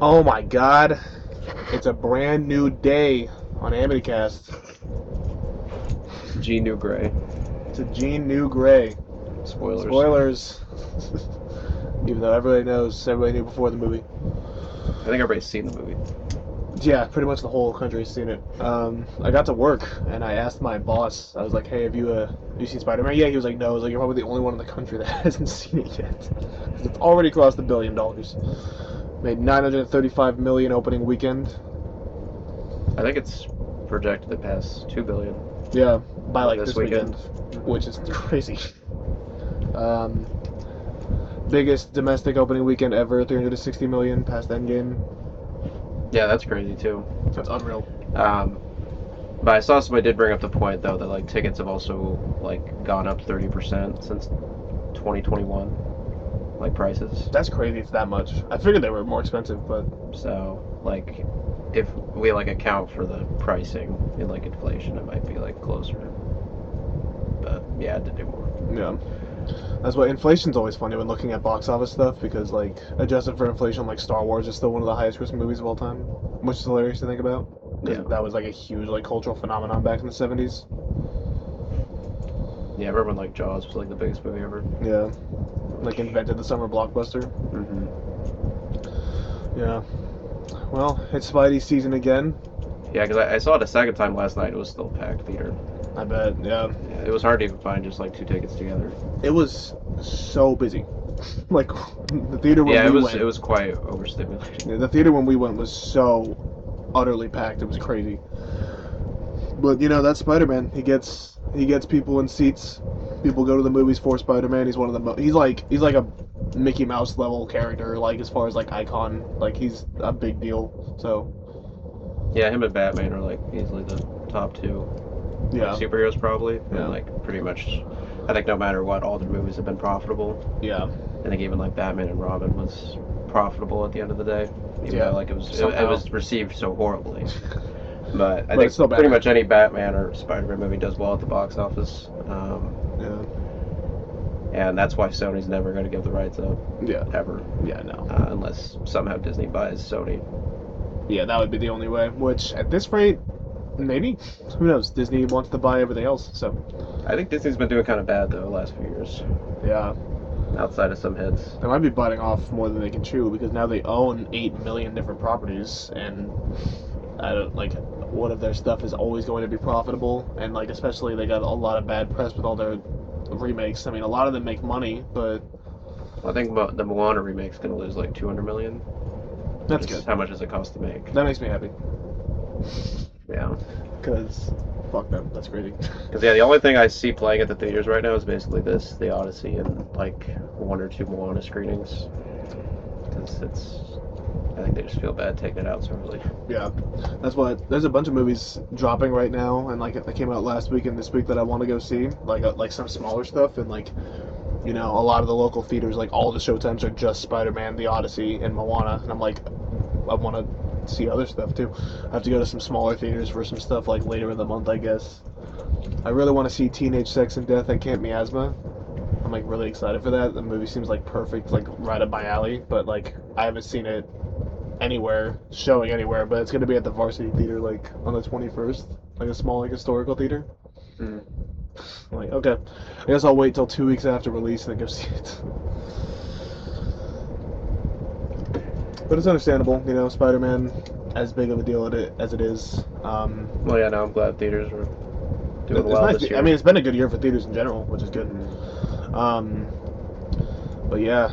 Oh my god. It's a brand new day on AmityCast. G New Gray. It's a Gene New Gray. Spoilers. Spoilers. Even though everybody knew before the movie. I think everybody's seen the movie. Yeah, pretty much the whole country's seen it. I got to work and I asked my boss. I was like, "Hey, have you seen Spider-Man?" Yeah, he was like, "No." I was like, "You're probably the only one in the country that hasn't seen it yet." 'Cause it's already crossed $1 billion. Made 935 million opening weekend. I think it's projected to pass 2 billion. Yeah, by like this this weekend, which is crazy. Um, Biggest domestic opening weekend ever, 360 million past Endgame. Yeah, that's crazy too. That's unreal. But I saw somebody did bring up the point though that like tickets have also like gone up 30% since 2021, like prices. That's crazy. It's that much. I figured they were more expensive, but So like if we like account for the pricing in like inflation, it might be like closer. But yeah, it did do more. yeah. That's why inflation's always funny when looking at box office stuff because like adjusted for inflation, like Star Wars is still one of the highest grossing movies of all time, which is hilarious to think about because Yeah. that was like a huge like cultural phenomenon back in the 70s. Yeah, I remember when like Jaws was like the biggest movie ever. Yeah, like invented the summer blockbuster. Mm-hmm. Yeah. Well, it's Spidey season again. Yeah, because I saw it a second time last night. It was still a packed theater. I bet. Yeah. Yeah, it was hard to even find just like two tickets together. It was so busy. Like the theater when Yeah, we it went. was quite overstimulating. Yeah, the theater when we went was so utterly packed. It was crazy. But you know that's Spider-Man. He gets people in seats. People go to the movies for Spider-Man. He's one of the he's like a Mickey Mouse level character. Like as far as like icon, like he's a big deal. So Yeah, him and Batman are like easily the top two like yeah, superheroes probably, and yeah, like pretty much, I think no matter what, all their movies have been profitable. yeah, I think even like Batman and Robin was profitable at the end of the day, even yeah. though like it Somehow, was received so horribly. But I but it's think still pretty Batman. much any Batman or Spider-Man movie does well at the box office. Yeah, And that's why Sony's never going to give the rights up yeah, ever, yeah. No, unless somehow Disney buys Sony. yeah. That would be the only way. Which at this rate, maybe who knows? Disney wants to buy everything else. So I think Disney's been doing kind of bad though the last few years, yeah. outside of some hits. They might be biting off more than they can chew because now they own 8 million different properties, and I don't like one of their stuff is always going to be profitable, and like especially they got a lot of bad press with all their remakes. I mean, a lot of them make money, but I think the Moana remake's going to lose like 200 million. that's Just good. how much does it cost to make? That makes me happy Yeah. because fuck them. That's crazy. Because yeah, the only thing I see playing at the theaters right now is basically this, The Odyssey, and like one or two Moana screenings. Because I think they just feel bad taking it out so early. Yeah, that's what. There's a bunch of movies dropping right now, and like that came out last week and this week that I want to go see, like some smaller stuff, and like you know, a lot of the local theaters, like all the showtimes are just Spider-Man, The Odyssey, and Moana, and I'm like, I want to see other stuff too. I have to go to some smaller theaters for some stuff like later in the month, I guess. I really want to see Teenage Sex and Death at Camp Miasma. I'm like really excited for that. The movie seems like perfect, like right up my alley, but like I haven't seen it anywhere, showing anywhere, but it's gonna be at the Varsity Theater like on the 21st, like a small like historical theater. Mm. I'm like, okay, I guess I'll wait till 2 weeks after release and then go see it. But it's understandable, you know, Spider-Man, as big of a deal as it is. Well, yeah, no, I'm glad theaters are doing It's well nice. this year. I mean, it's been a good year for theaters in general, which is good. Mm-hmm. Um, but yeah,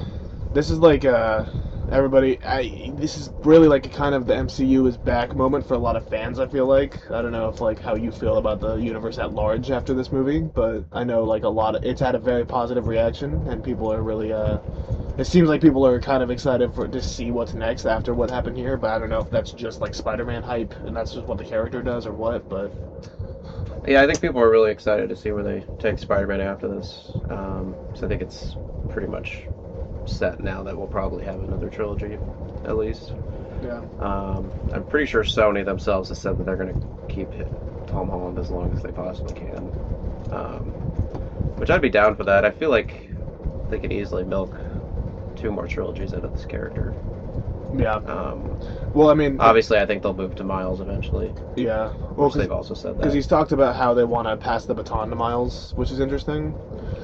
this is like everybody. This is really like a kind of the MCU is back moment for a lot of fans. I feel like I don't know if like how you feel about the universe at large after this movie, but I know like a lot of it's had a very positive reaction, and people are really. It seems like people are kind of excited for to see what's next after what happened here, but I don't know if that's just like Spider-Man hype and that's just what the character does or what. But Yeah, I think people are really excited to see where they take Spider-Man after this. So I think it's pretty much set now that we'll probably have another trilogy, at least. yeah, I'm pretty sure Sony themselves has said that they're going to keep Tom Holland as long as they possibly can. Um, which I'd be down for that. I feel like they could easily milk two more trilogies out of this character. Yeah. Um, Well, I mean, Obviously, I think they'll move to Miles eventually, yeah. Well, which they've also said because that. he's talked about how they want to pass the baton to Miles, which is interesting.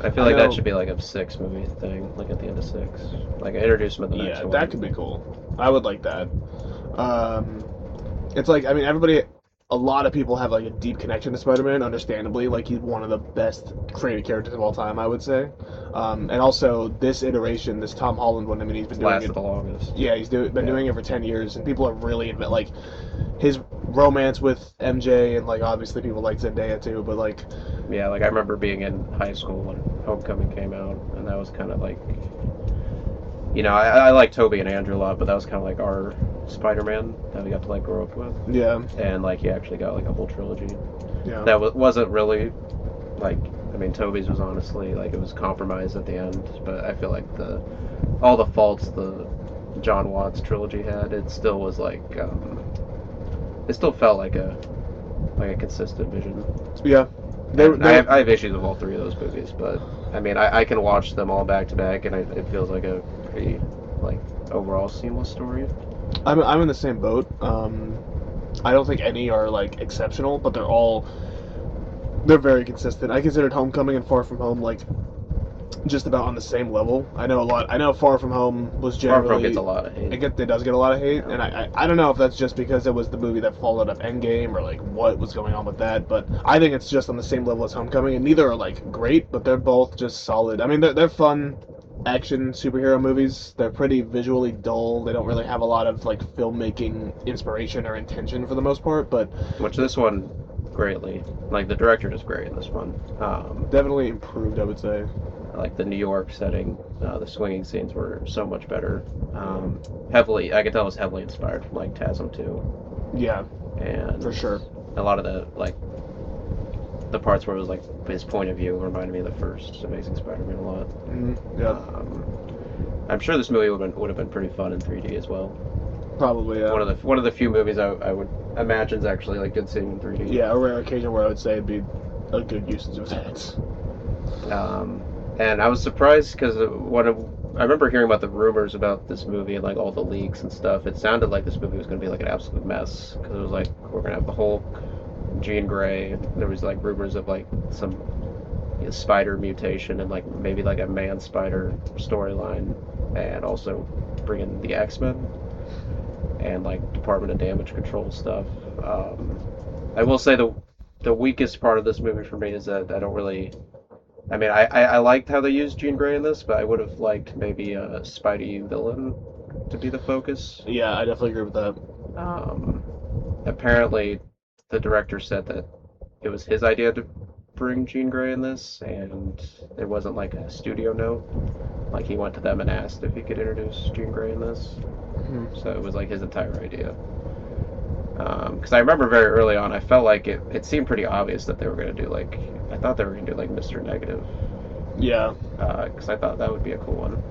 I feel I like that know. should be like a 6 movie thing, like at the end of 6. Like introduce him in the next Yeah, that one. could be cool. I would like that. Um, it's like, I mean, everybody, a lot of people have like a deep connection to Spider-Man. Understandably, like he's one of the best created characters of all time, I would say. And also this iteration, this Tom Holland one. I mean, he's been It's doing it. lasted the longest. Yeah, been Yeah. doing it for 10 years, and people are really like his romance with MJ, and like obviously people like Zendaya too. But like, Yeah, like I remember being in high school when Homecoming came out, and that was kind of like, I like Toby and Andrew a lot, but that was kind of like our Spider-Man that we got to like grow up with, yeah, and like he actually got like a whole trilogy. yeah, That wasn't really like, I mean, Toby's was honestly like it was compromised at the end, but I feel like the all the faults the John Watts trilogy had, it still was like, it still felt like a consistent vision. yeah. And I have issues with all 3 of those movies, but I mean, I can watch them all back to back, and it feels like a pretty, like, overall seamless story. I'm in the same boat. I don't think any are like exceptional, but they're very consistent. I considered Homecoming and Far From Home like just about on the same level. I know a lot. I know Far From Home was Far From Home generally gets a lot of hate. it does get a lot of hate, Yeah. and I don't know if that's just because it was the movie that followed up Endgame or like what was going on with that, but I think it's just on the same level as Homecoming, and neither are like great, but they're both just solid. I mean, they're fun action superhero movies. They're pretty visually dull. They don't really have a lot of like filmmaking inspiration or intention for the most part, but Which this one, greatly. Like, the director is great in this one. definitely improved, I would say. Like, the New York setting, the swinging scenes were so much better. Heavily, I could tell it was heavily inspired from, like, TASM 2. Yeah, And for sure. a lot of the parts where it was like his point of view reminded me of the first Amazing Spider-Man a lot. Yeah, I'm sure this movie would have been pretty fun in 3D as well. probably. Yeah. One of the few movies I would imagine is actually like good seeing in 3D. Yeah, a rare occasion where I would say it'd be a good usage of that. And I was surprised because I remember hearing about the rumors about this movie and like all the leaks and stuff. It sounded like this movie was going to be like an absolute mess because it was like we're going to have the Hulk, Jean Grey. There was like rumors of like some spider mutation and like maybe like a man spider storyline, and also bringing the X-Men and like Department of Damage Control stuff. I will say the weakest part of this movie for me is that I don't really. I mean, I liked how they used Jean Grey in this, but I would have liked maybe a Spidey villain to be the focus. Yeah, I definitely agree with that. Um, Apparently, the director said that it was his idea to bring Jean Grey in this, and it wasn't like a studio note. Like he went to them and asked if he could introduce Jean Grey in this, so it was like his entire idea. Because I remember very early on, I felt like it seemed pretty obvious that they were going to do like, I thought they were going to do like Mr. Negative. Yeah. Because I thought that would be a cool one.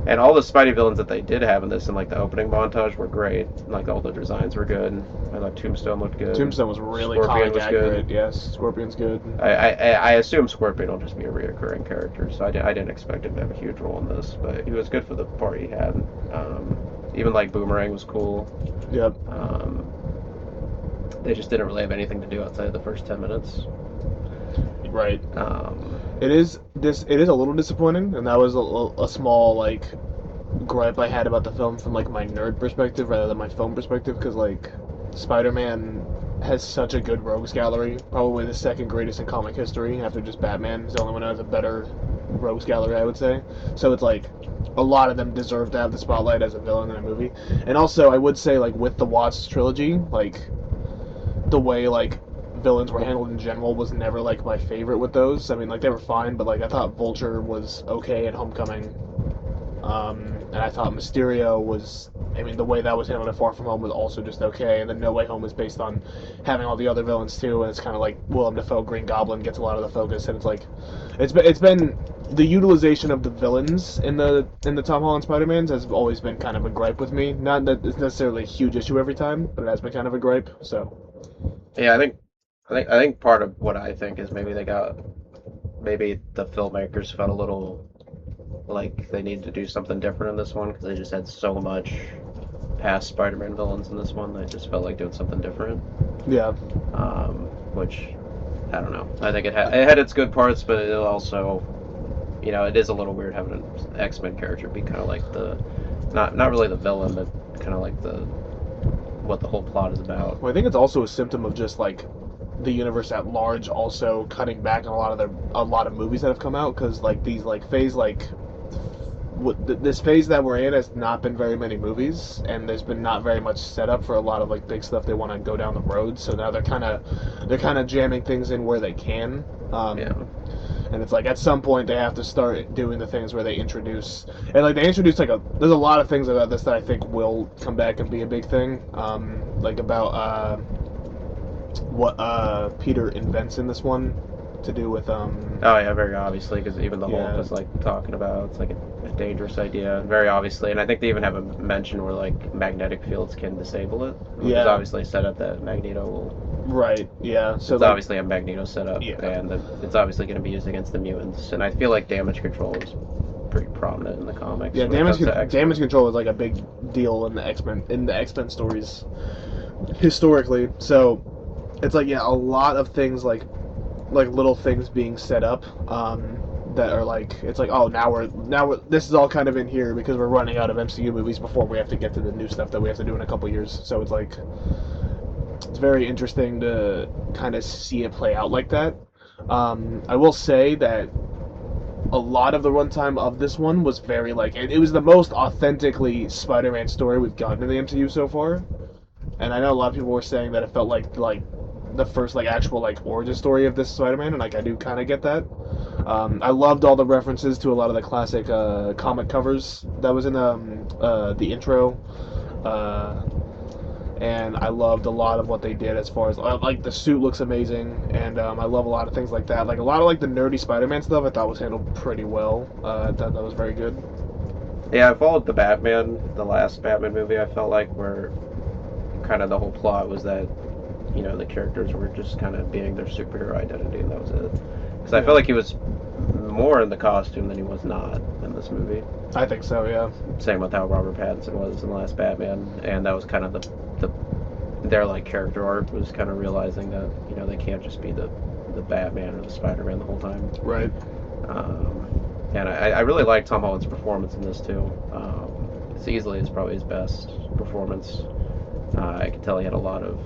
And all the Spidey villains that they did have in this, and like the opening montage, were great. Like all the designs were good. I thought Tombstone looked good. Tombstone was really Scorpion comic was accurate. good. Yes, Scorpion's good. I assume Scorpion will just be a reoccurring character, so I didn't expect him to have a huge role in this, but he was good for the part he had. Even like Boomerang was cool. Yep. They just didn't really have anything to do outside of the first 10 minutes. Right. Um, It is a little disappointing, and that was a small like gripe I had about the film from like my nerd perspective rather than my film perspective, because like Spider-Man has such a good rogues gallery, probably the second greatest in comic history after just Batman. He's the only one who has a better rogues gallery, I would say. So it's like a lot of them deserve to have the spotlight as a villain in a movie. And also, I would say like with the Watts trilogy, like the way like villains were handled in general was never like my favorite with those. I mean, like they were fine, but like I thought Vulture was okay in Homecoming, and I thought Mysterio was. I mean, the way that was handled at Far From Home was also just okay, and then No Way Home is based on having all the other villains too, and it's kind of like Willem Dafoe, Green Goblin gets a lot of the focus, and it's like, it's been the utilization of the villains in the Tom Holland Spider-Mans has always been kind of a gripe with me. Not that it's necessarily a huge issue every time, but it has been kind of a gripe. So yeah, I think part of what I think is maybe the filmmakers felt a little like they needed to do something different in this one because they just had so much past Spider-Man villains in this one. They just felt like doing something different. Yeah. Which I don't know. I think it had its good parts, but it also, it is a little weird having an X-Men character be kind of like the not really the villain, but kind of like the what the whole plot is about. Well, I think it's also a symptom of just like the universe at large also cutting back on a lot of movies that have come out because like these like this phase that we're in has not been very many movies, and there's been not very much setup for a lot of like big stuff they want to go down the road. So now they're kind of jamming things in where they can. Yeah. And it's like at some point they have to start doing the things where they introduce and like they introduce there's a lot of things about this that I think will come back and be a big thing. Like about what Peter invents in this one to do with Oh yeah, very obviously, because even the Hulk was like talking about it's like a dangerous idea, very obviously, and I think they even have a mention where like magnetic fields can disable it, which is obviously set up that Magneto will. Right. Yeah. So it's like, obviously a Magneto setup, yeah. and it's obviously going to be used against the mutants, and I feel like damage control is pretty prominent in the comics. Yeah, damage control is like a big deal in the X-Men stories historically. So it's like a lot of things like little things being set up that are like it's like oh now we're this is all kind of in here because we're running out of MCU movies before we have to get to the new stuff that we have to do in a couple years. So it's like it's very interesting to kind of see it play out like that. I will say that a lot of the runtime of this one was very like it was the most authentically Spider-Man story we've gotten in the MCU so far. And I know a lot of people were saying that it felt like the first like actual like origin story of this Spider-Man, and like I do kind of get that. I loved all the references to a lot of the classic comic covers that was in the intro, and I loved a lot of what they did as far as like the suit looks amazing, and I love a lot of things like that. Like a lot of like the nerdy Spider-Man stuff, I thought was handled pretty well. I thought that was very good. Yeah, I followed the last Batman movie. I felt like where kind of the whole plot was that the characters were just kind of being their superhero identity, and that was it. Because I felt like he was more in the costume than he was not in this movie. I think so, yeah. Same with how Robert Pattinson was in the last Batman, and that was kind of their like character arc was kind of realizing that they can't just be the Batman or the Spider-Man the whole time. Right. And I really like Tom Holland's performance in this too. It's easily is probably his best performance. I can tell he had a lot of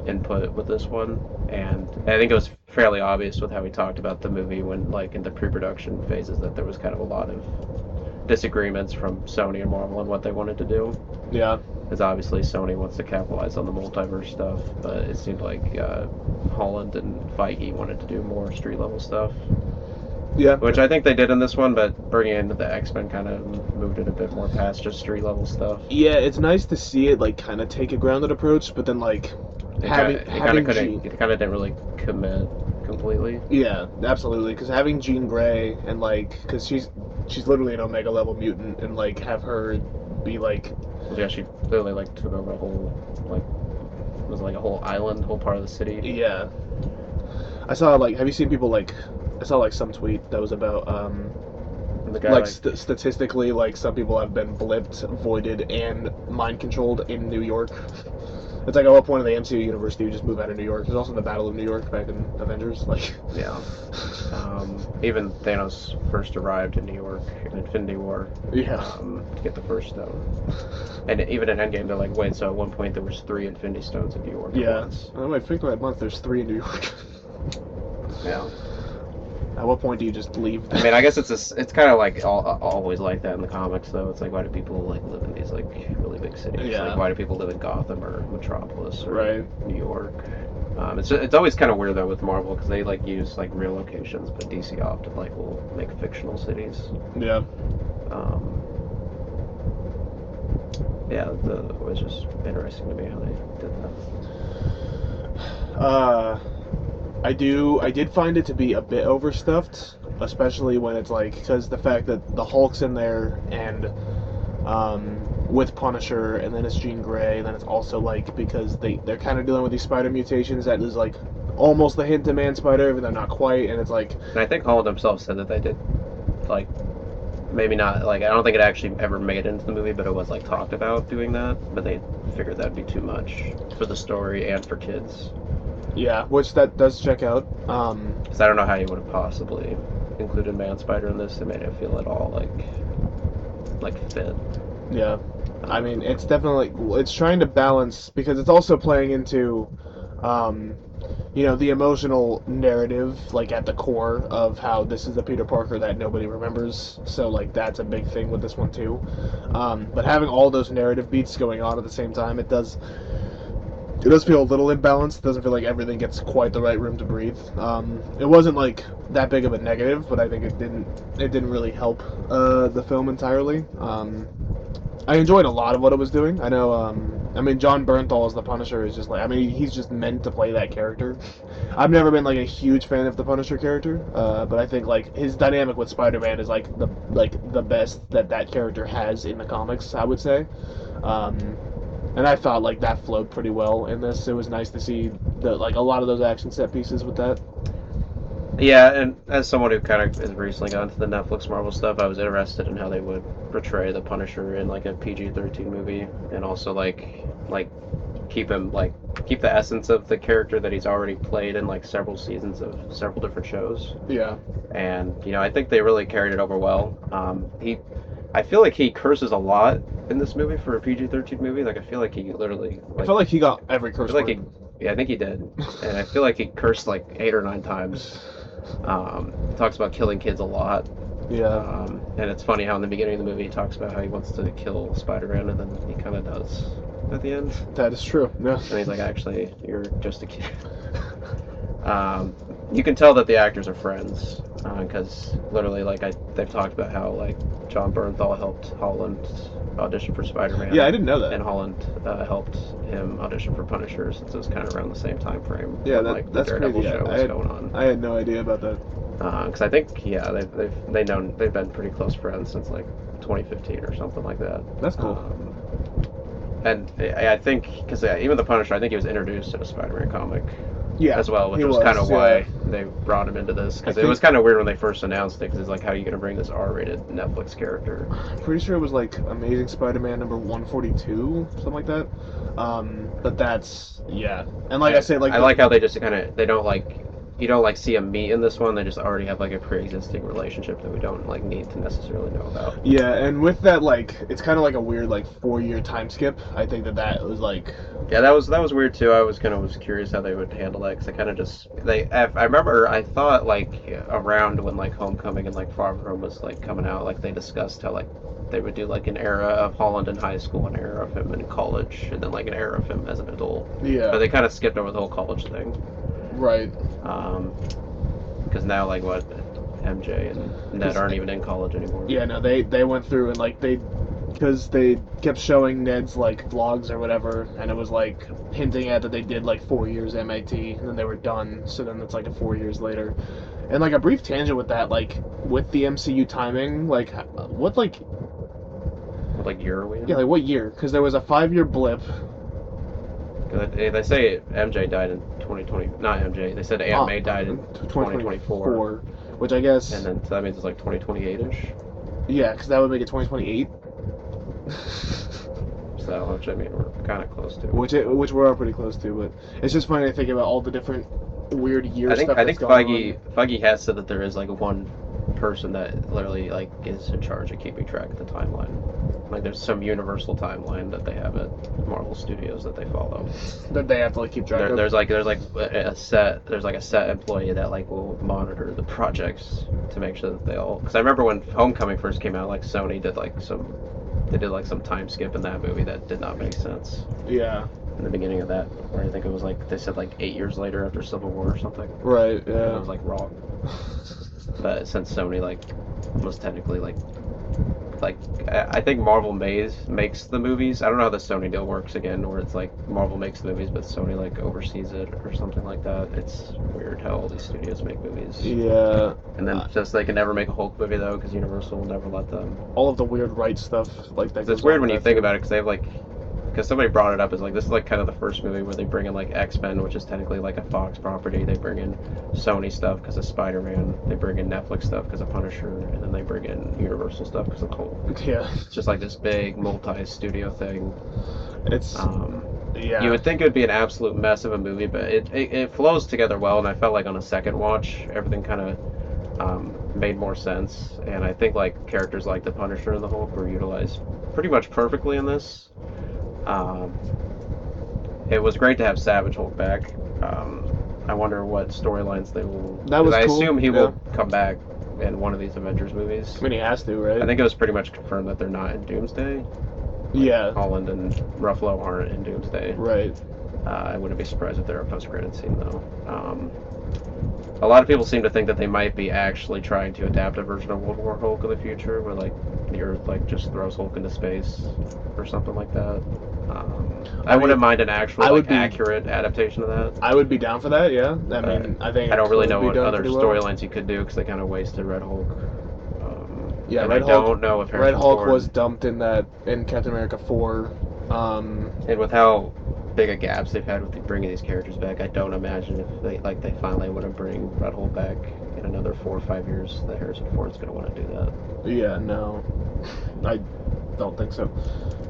input with this one, and I think it was fairly obvious with how he talked about the movie when like in the pre-production phases that there was kind of a lot of disagreements from Sony and Marvel on what they wanted to do. Yeah. Because obviously Sony wants to capitalize on the multiverse stuff, but it seemed like Holland and Feige wanted to do more street level stuff. Yeah. Which I think they did in this one, but bringing in the X-Men kind of moved it a bit more past just street level stuff. Yeah, it's nice to see it like kind of take a grounded approach, but then like it kind of didn't really commit completely. Yeah, absolutely. Because having Jean Grey and like, because she's literally an Omega level mutant, and like have her be like. Yeah, she literally like took over a whole like it was like a whole island, whole part of the city. Yeah. I saw like, have you seen people like? I saw like some tweet that was about statistically like some people have been blipped, voided, and mind controlled in New York. It's like at what point in the MCU universe do you just move out of New York? There's also the Battle of New York back in Avengers. Like, yeah. Even Thanos first arrived in New York in Infinity War. Yeah. To get the first stone. And even in Endgame, they're like, wait, so at one point there was 3 Infinity Stones in New York. Yeah. I might think that month there's 3 in New York. Yeah. At what point do you just leave? I mean, I guess it's kind of like always like that in the comics, though. It's like, why do people like live in these like really big cities? Yeah. Like, why do people live in Gotham or Metropolis or right. New York? It's always kind of weird though with Marvel because they like use like real locations, but DC often like will make fictional cities. Yeah. Yeah, it was just interesting to me how they did that. I did find it to be a bit overstuffed, especially when it's like, because the fact that the Hulk's in there and with Punisher, and then it's Jean Grey, and then it's also like, because they're kind of dealing with these spider mutations that is like almost the hint to Man Spider, but they're not quite, and it's like... And I think Holland himself said that they did like maybe not like I don't think it actually ever made it into the movie, but it was like talked about doing that. But they figured that'd be too much for the story and for kids. Yeah, which that does check out. Because I don't know how you would have possibly included Man Spider in this. It made it feel at all like fit. Yeah, I mean, it's definitely it's trying to balance because it's also playing into, the emotional narrative like at the core of how this is the Peter Parker that nobody remembers. So like that's a big thing with this one too. But having all those narrative beats going on at the same time, it does feel a little imbalanced. It doesn't feel like everything gets quite the right room to breathe. It wasn't like that big of a negative, but I think it didn't really help the film entirely. I enjoyed a lot of what it was doing. I know. I mean, John Bernthal as the Punisher is just like. I mean, he's just meant to play that character. I've never been like a huge fan of the Punisher character, but I think like his dynamic with Spider-Man is like the best that character has in the comics. I would say. And I thought like that flowed pretty well in this. It was nice to see a lot of those action set pieces with that. Yeah, and as someone who kind of has recently gotten to the Netflix Marvel stuff, I was interested in how they would portray the Punisher in like a PG-13 movie, and also like keep him like keep the essence of the character that he's already played in like several seasons of several different shows. Yeah. And I think they really carried it over well. I feel like he curses a lot in this movie for a PG-13 movie. Like I feel like he literally I felt like he got every I curse feel like word. yeah, I think he did, and I feel like he cursed like 8 or 9 times. Talks about killing kids a lot. Yeah. And it's funny how in the beginning of the movie he talks about how he wants to kill Spider-Man, and then he kind of does at the end. That is true. Yeah. And he's like, actually, you're just a kid. You can tell that the actors are friends, because literally, like, they've talked about how, like, John Bernthal helped Holland audition for Spider-Man. Yeah, I didn't know that. And Holland helped him audition for Punisher, since it was kind of around the same time frame. Yeah, when, like, that's the Daredevil crazy. show was going on. I had no idea about that. Because I think, yeah, they've been pretty close friends since like 2015 or something like that. That's cool. And I think because even the Punisher, I think he was introduced in a Spider-Man comic. Yeah, as well, which he was kind of why yeah. they brought him into this. Because I it was think- kind of weird when they first announced it. Because it's like, how are you going to bring this R-rated Netflix character? I'm pretty sure it was like Amazing Spider-Man number 142, something like that. But that's yeah. And like I said, like I like how they just they don't like you don't like see a meet in this one. They just already have like a pre-existing relationship that we don't like need to necessarily know about. Yeah, and with that, like it's kind of like a weird like 4-year time skip. I think that was like Yeah, that was weird too. I was curious how they would handle that because they kind of just I remember I thought like around when like Homecoming and like Far From Home was like coming out, like they discussed how like they would do like an era of Holland in high school, an era of him in college, and then like an era of him as an adult. yeah. But they kind of skipped over the whole college thing. Right. Because now like what MJ and Ned aren't even in college anymore. Yeah, no, they went through and like because they kept showing Ned's like vlogs or whatever, and it was like hinting at that they did like 4 years MIT and then they were done. So then it's like 4 years later, and like a brief tangent with that, like with the MCU timing, like what like What like year are we in? yeah, like what year? Because there was a 5-year blip. They say MJ died in 2020. Not MJ. They said Aunt May died in 2024. Which I guess. And then so that means it's like 2028-ish. Yeah, because that would make it 2028. So, which I mean, we're kind of close to. Which we're all pretty close to, but it's just funny to think about all the different weird year I think stuff. I think that's going on. Feige has said that there is like one person that literally like is in charge of keeping track of the timeline. Like there's some universal timeline that they have at Marvel Studios that they follow. That they have to like keep track of. There's a set employee that like will monitor the projects to make sure that they all. Because I remember when Homecoming first came out, like Sony did like some time skip in that movie that did not make sense. Yeah. In the beginning of that, where I think it was like they said like 8 years later after Civil War or something. Right. Yeah. And it was like wrong. But since Sony like was technically like I think Marvel makes the movies. I don't know how the Sony deal works again, where it's like Marvel makes the movies, but Sony like oversees it or something like that. It's weird how all these studios make movies. Yeah. And then just they can never make a Hulk movie though, because Universal will never let them. All of the weird right stuff like that. It's weird when you think about it, because they have like because somebody brought it up as like this is like kind of the first movie where they bring in like X-Men, which is technically like a Fox property. They bring in Sony stuff because of Spider-Man. They bring in Netflix stuff because of Punisher, and then they bring in Universal stuff because of Hulk. Yeah. It's just like this big multi-studio thing. It's yeah. You would think it would be an absolute mess of a movie, but it flows together well, and I felt like on a second watch, everything kind of made more sense. And I think like characters like the Punisher and the Hulk were utilized pretty much perfectly in this. It was great to have Savage Hulk back. I wonder what storylines they will. That was I cool. assume he will come back in one of these Avengers movies. I mean, he has to, right? I think it was pretty much confirmed that they're not in Doomsday. Yeah. Holland and Ruffalo aren't in Doomsday. Right. I wouldn't be surprised if they're a post-credit scene, though. A lot of people seem to think that they might be actually trying to adapt a version of World War Hulk in the future, where like the Earth like just throws Hulk into space or something like that. I wouldn't mind an actual accurate adaptation of that. I would be down for that. Yeah. I mean, I think I don't really know what done other pretty well. storylines you could do because they kind of wasted Red Hulk. Yeah, and Red I Hulk. don't know if Red Harrison Hulk Ford, was dumped in Captain America 4. and with how big a gaps they've had with bringing these characters back, I don't imagine if they finally want to bring Red Hulk back in another 4 or 5 years that Harrison Ford's going to want to do that. Yeah, no, I don't think so.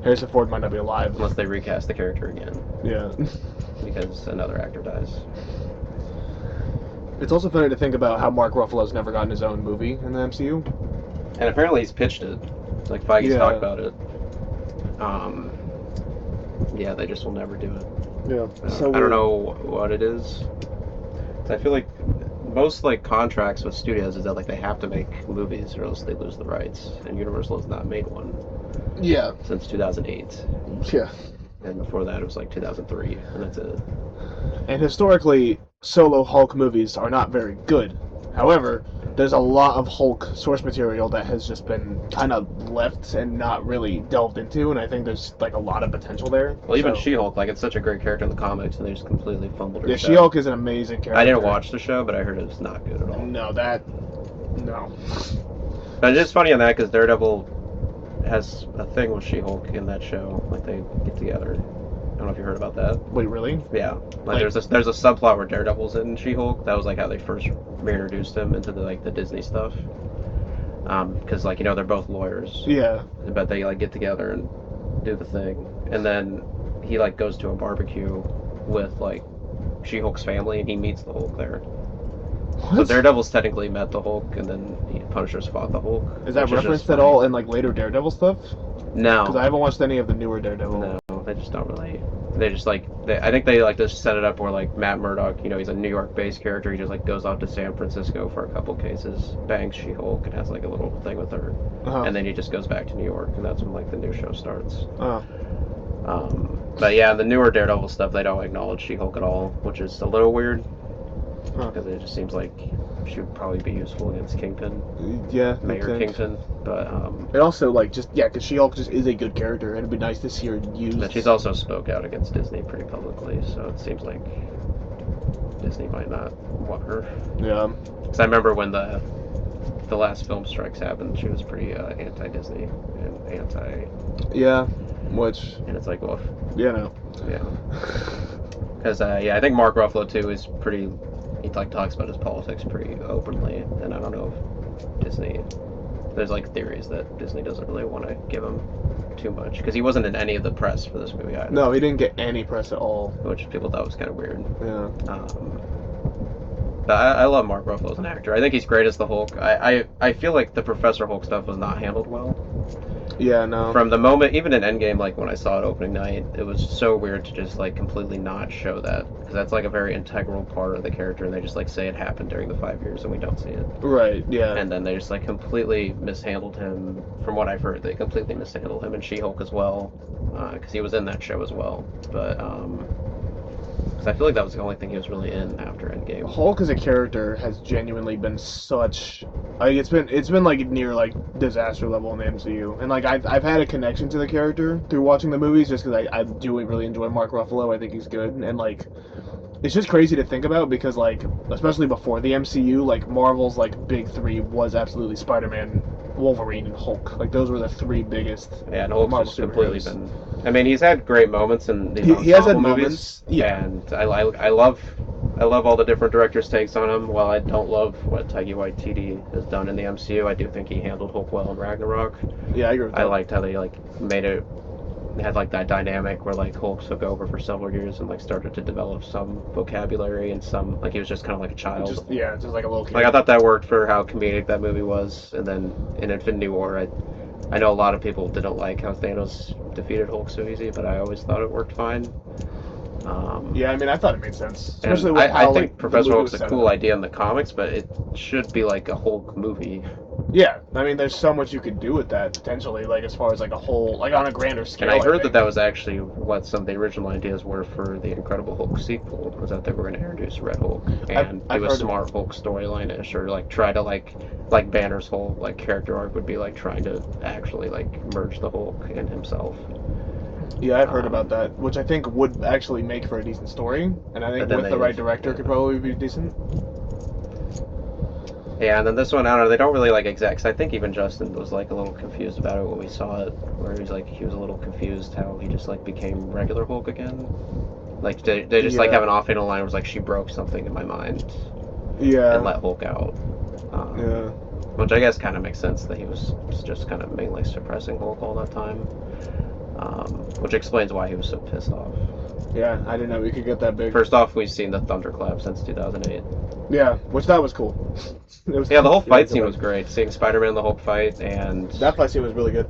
Harrison Ford might not be alive unless they recast the character again. Yeah, because another actor dies. It's also funny to think about how Mark Ruffalo's never gotten his own movie in the MCU. And apparently he's pitched it. Like Feige's talked about it. Yeah, they just will never do it. Yeah. So I don't know what it is. I feel like most like contracts with studios is that like they have to make movies or else they lose the rights. And Universal has not made one. Yeah. Since 2008. Yeah. And before that it was like 2003, and that's it. And historically, solo Hulk movies are not very good. However, there's a lot of Hulk source material that has just been kind of left and not really delved into, and I think there's like a lot of potential there. Well, even She-Hulk, like it's such a great character in the comics, and they just completely fumbled her. Yeah, She-Hulk is an amazing character. I didn't watch the show, but I heard it was not good at all. No. But it's funny on that because Daredevil has a thing with She-Hulk in that show. Like they get together. I don't know if you heard about that. Wait, really? Yeah. Like there's a subplot where Daredevil's in She-Hulk. That was like how they first reintroduced him into the Disney stuff. Because like they're both lawyers. Yeah. But they like get together and do the thing, and then he like goes to a barbecue with like She-Hulk's family, and he meets the Hulk there. What? So Daredevil's technically met the Hulk, and then Punisher's fought the Hulk. Is that referenced at all in like later Daredevil stuff? No. Because I haven't watched any of the newer Daredevil. No, they just don't really. They just like. I think they like just set it up where like Matt Murdock, he's a New York-based character. He just like goes off to San Francisco for a couple cases, bangs She-Hulk, and has like a little thing with her, and then he just goes back to New York, and that's when like the new show starts. But yeah, the newer Daredevil stuff, they don't acknowledge She-Hulk at all, which is a little weird. Because it just seems like she would probably be useful against Kingpin. Yeah, Mayor Kingpin. But it also like because She-Hulk just is a good character, and it'd be nice to see her used. But she's also spoke out against Disney pretty publicly, so it seems like Disney might not want her. Yeah. Because I remember when the last film strikes happened, she was pretty anti-Disney and anti. Yeah. And it's like, well. Yeah. No. Yeah. Because I think Mark Ruffalo too is pretty. He like talks about his politics pretty openly, and I don't know if Disney. There's like theories that Disney doesn't really want to give him too much because he wasn't in any of the press for this movie either. No, he didn't get any press at all, which people thought was kind of weird. Yeah. But I love Mark Ruffalo as an actor. I think he's great as the Hulk. I feel like the Professor Hulk stuff was not handled well. Yeah, no. From the moment, even in Endgame, like when I saw it opening night, it was so weird to just like completely not show that because that's like a very integral part of the character, and they just like say it happened during the 5 years and we don't see it. Right. Yeah. And then they just like completely mishandled him. From what I've heard, they completely mishandled him and She-Hulk as well, because he was in that show as well. But I feel like that was the only thing he was really in after Endgame. Hulk as a character has genuinely been such like it's been like near like disaster level in the MCU, and like I've had a connection to the character through watching the movies just because I do really enjoy Mark Ruffalo. I think he's good, and like it's just crazy to think about because like especially before the MCU, like Marvel's like big three was absolutely Spider-Man, Wolverine, and Hulk. Like those were the three biggest. Yeah, and Hulk's just completely been I mean, he's had great moments in these He has had ensemble movies, moments, yeah. and I love all the different directors' takes on him. While I don't love what Taika Waititi has done in the MCU, I do think he handled Hulk well in Ragnarok. Yeah, I agree with I that. liked how they like made it had like that dynamic where like Hulk took over for several years and like started to develop some vocabulary and some like he was just kind of like a child. Just like a little kid. Like I thought that worked for how comedic that movie was, and then in Infinity War, I know a lot of people didn't like how Thanos defeated Hulk so easy, but I always thought it worked fine. Yeah, I mean, I thought it made sense, And especially with I how think like Professor Hulk's a set cool up. idea in the comics, but it should be like a Hulk movie. Yeah, I mean, there's so much you could do with that potentially, like as far as like a whole, like on a grander scale. And I heard think. that was actually what some of the original ideas were for the Incredible Hulk sequel, was that they were going to introduce Red Hulk and I've do a heard smart Hulk storyline-ish, or like try to like Banner's whole like character arc would be like trying to actually like merge the Hulk and himself. Yeah, I've heard about that, which I think would actually make for a decent story, and I think with the right director could probably be decent. Yeah, and then this one, I don't know, they don't really like exact. I think even Justin was like a little confused about it when we saw it, where he was a little confused how he just like became regular Hulk again. Like they just like have an offhand line where it's like she broke something in my mind. Yeah. And let Hulk out. Yeah. Which I guess kind of makes sense that he was just kind of mainly suppressing Hulk all that time. Which explains why he was so pissed off. Yeah, I didn't know we could get that big. First off, we've seen the thunderclap since 2008. Yeah, which that was cool. The whole fight scene was great. Seeing Spider-Man in the Hulk fight, and that fight scene was really good.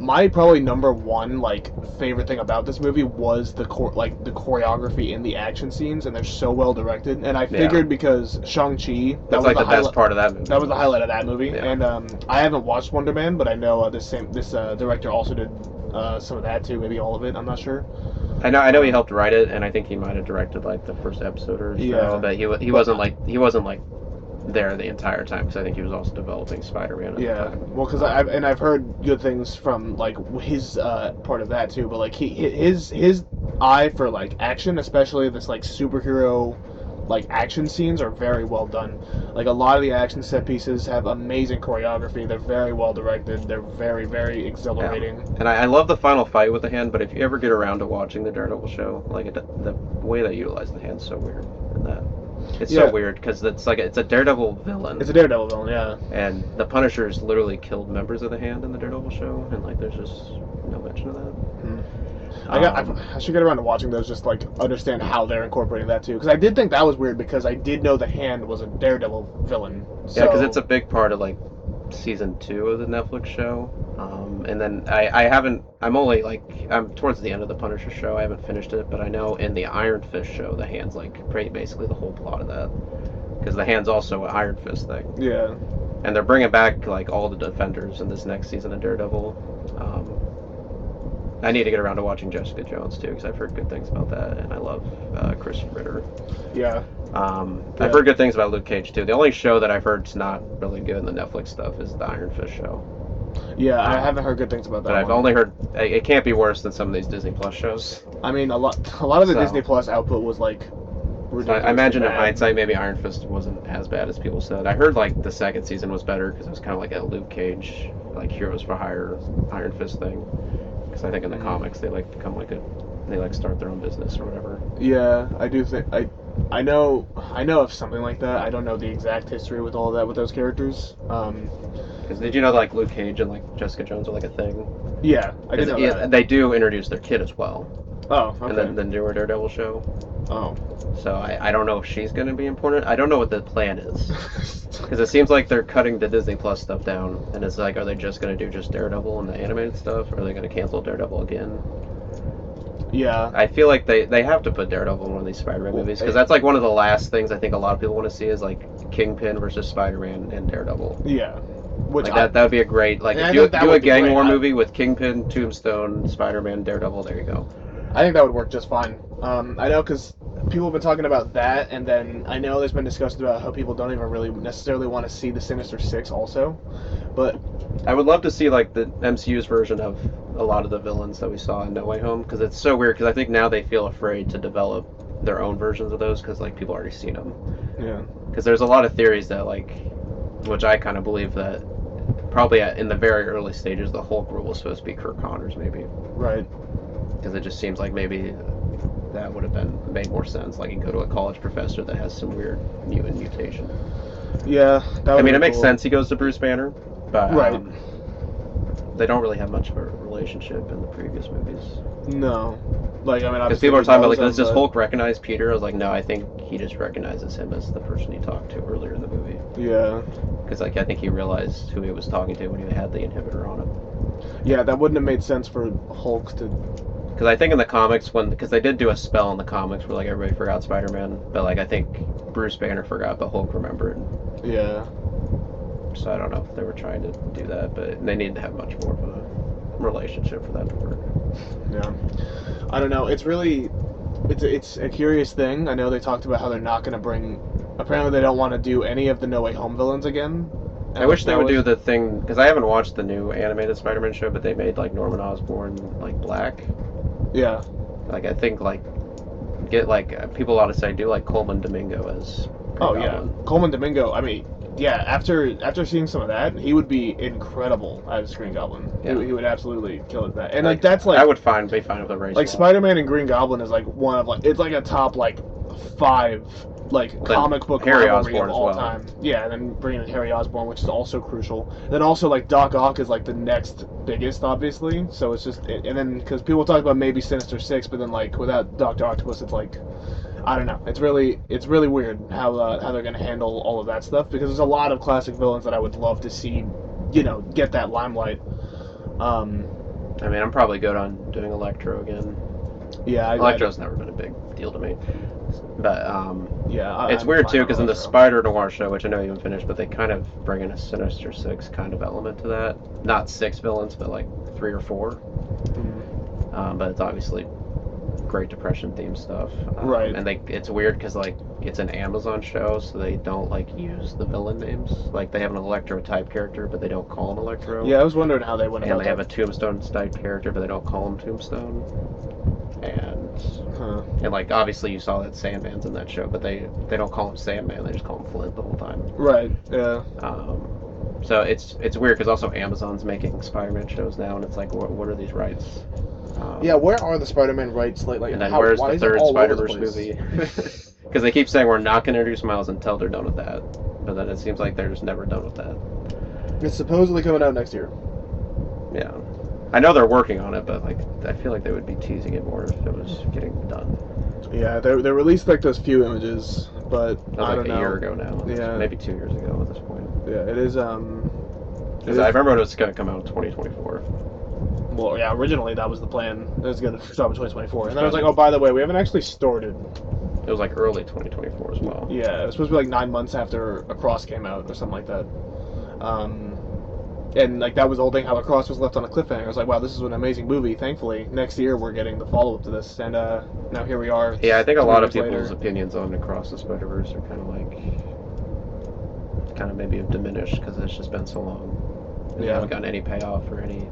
My probably number one like favorite thing about this movie was the choreography in the action scenes, and they're so well directed. And I figured because Shang-Chi, that's like the best part of that movie. That was the highlight of that movie. Yeah. And I haven't watched Wonder Man, but I know this director also did some of that too, maybe all of it. I'm not sure. I know he helped write it, and I think he might have directed like the first episode or so. Yeah. But he wasn't like there the entire time, because I think he was also developing Spider-Man. Yeah, well, because I've heard good things from like his part of that too. But like his eye for like action, especially this like superhero like action scenes, are very well done. Like a lot of the action set pieces have amazing choreography. They're very well directed. They're very, very exhilarating. Yeah. And I love the final fight with the hand. But if you ever get around to watching the Daredevil show, like the way they utilize the hand's so weird in that. It's so weird because it's a Daredevil villain. It's a Daredevil villain, yeah. And the Punisher's literally killed members of the Hand in the Daredevil show, and like there's just no mention of that. I should get around to watching those, just like understand how they're incorporating that too. Because I did think that was weird, because I did know the Hand was a Daredevil villain. So. Yeah, because it's a big part of like season 2 of the Netflix show. And then I'm towards the end of the Punisher show. I haven't finished it, but I know in the Iron Fist show, the Hand's like basically the whole plot of that, because the Hand's also an Iron Fist thing. Yeah. And they're bringing back like all the Defenders in this next season of Daredevil. I need to get around to watching Jessica Jones too, because I've heard good things about that, and I love Chris Ritter. Yeah. I've heard good things about Luke Cage too. The only show that I've heard's not really good in the Netflix stuff is the Iron Fist show. Yeah, I haven't heard good things about that. But I've only heard it can't be worse than some of these Disney Plus shows. I mean, a lot of the Disney Plus output was like ridiculous. I imagine in hindsight, maybe Iron Fist wasn't as bad as people said. I heard like the second season was better because it was kind of like a Luke Cage, like Heroes for Hire Iron Fist thing. Because I think in the comics they like become they like start their own business or whatever. Yeah, I do think I know of something like that. I don't know the exact history with all of that with those characters. Because did you know like Luke Cage and like Jessica Jones are like a thing? Yeah, I did know that. They do introduce their kid as well. Oh, okay. And then the newer Daredevil show. Oh. So I don't know if she's going to be important. I don't know what the plan is. Because it seems like they're cutting the Disney Plus stuff down. And it's like, are they just going to do just Daredevil and the animated stuff? Or are they going to cancel Daredevil again? Yeah. I feel like they have to put Daredevil in one of these Spider-Man movies. Because that's like one of the last things I think a lot of people want to see is like Kingpin versus Spider-Man and Daredevil. Yeah. That would be a great, like, if you do a gang war movie with Kingpin, Tombstone, Spider-Man, Daredevil, there you go. I think that would work just fine. I know, because people have been talking about that, and then I know there's been discussions about how people don't even really necessarily want to see the Sinister Six also, but I would love to see like the MCU's version of a lot of the villains that we saw in No Way Home, because it's so weird, because I think now they feel afraid to develop their own versions of those, because like people already seen them. Yeah. Because there's a lot of theories that like, which I kind of believe that probably in the very early stages the Hulk rule was supposed to be Kirk Connors maybe. Right. because it just seems like maybe that would have made more sense. Like you go to a college professor that has some weird mutation. Yeah, that I would mean, be it makes cool. sense he goes to Bruce Banner, but Right. they don't really have much of a relationship in the previous movies. No. Like, I mean, Because obviously people are he talking about, knows like, him, does but Hulk recognize Peter? I was like, no, I think he just recognizes him as the person he talked to earlier in the movie. yeah. Because, like, I think he realized who he was talking to when he had the inhibitor on him. Yeah, that wouldn't have made sense for Hulk to. Because I think in the comics, because they did do a spell in the comics where, like, everybody forgot Spider-Man, but, like, I think Bruce Banner forgot, but Hulk remembered. Yeah. So I don't know if they were trying to do that, but they needed to have much more of a relationship for that to work. Yeah. I don't know. It's really. It's a curious thing. I know they talked about how they're not going to bring. Apparently, they don't want to do any of the No Way Home villains again. I wish they would do the thing, because I haven't watched the new animated Spider-Man show, but they made, like, Norman Osborn, like, black. Yeah. Like, I think, like, get, like, people ought to say, do, like, Coleman Domingo as Green Goblin. Yeah. Coleman Domingo, I mean, yeah, after seeing some of that, he would be incredible as Green Goblin. Yeah. He would absolutely kill it that. And, like, that's, like... I would be fine with a race like, swap. Spider-Man and Green Goblin is, like, one of, like... It's, like, a top, like, 5... like comic book Harry rivalry Osborn of as all well. time. Yeah, and then bringing in Harry Osborn, which is also crucial. Then also like Doc Ock is like the next biggest, obviously. So it's just, and then because people talk about maybe Sinister Six, but then like without Doctor Octopus, it's like I don't know. It's really weird how they're gonna handle all of that stuff because there's a lot of classic villains that I would love to see, get that limelight. I mean, I'm probably good on doing Electro again. Yeah, Electro's never been a big deal to me. But it's I'm weird too fine because on in the Electro. Spider Noir show, which I know you haven't finished, but they kind of bring in a Sinister Six kind of element to that. Not 6 villains, but like 3 or 4. But it's obviously Great Depression themed stuff. Right. And it's weird because like it's an Amazon show, so they don't like use the villain names. Like they have an Electro type character, but they don't call him Electro. Yeah, I was wondering how they went about And they have a that. Tombstone type character, but they don't call him Tombstone. And like obviously you saw that Sandman's in that show, but they don't call him Sandman. They just call him Flint the whole time. Right. Yeah. So it's weird because also Amazon's making Spider-Man shows now, and it's like what are these rights? Yeah, where are the Spider-Man rights? Like, and then where's the third Spider-Verse movie? Because they keep saying we're not going to introduce Miles until they're done with that, but then it seems like they're just never done with that. It's supposedly coming out next year. Yeah, I know they're working on it, but like I feel like they would be teasing it more if it was getting done. Yeah, they released like those few images, but that was I like don't know. A year ago now. Yeah, maybe 2 years ago at this point. Yeah, it is. Because I remember it was going to come out in 2024. Well, yeah, originally that was the plan. It was going to start in 2024, and then I was like, oh, by the way, we haven't actually started. It was like early 2024 as well. Yeah, it was supposed to be like 9 months after Across came out or something like that. And like that was the whole thing, how Across was left on a cliffhanger. I was like, wow, this is an amazing movie. Thankfully, next year we're getting the follow-up to this, and now here we are. Yeah, I think a lot of people's later. opinions on Across the Spider-Verse are kind of maybe have diminished because it's just been so long. We haven't gotten any payoff or any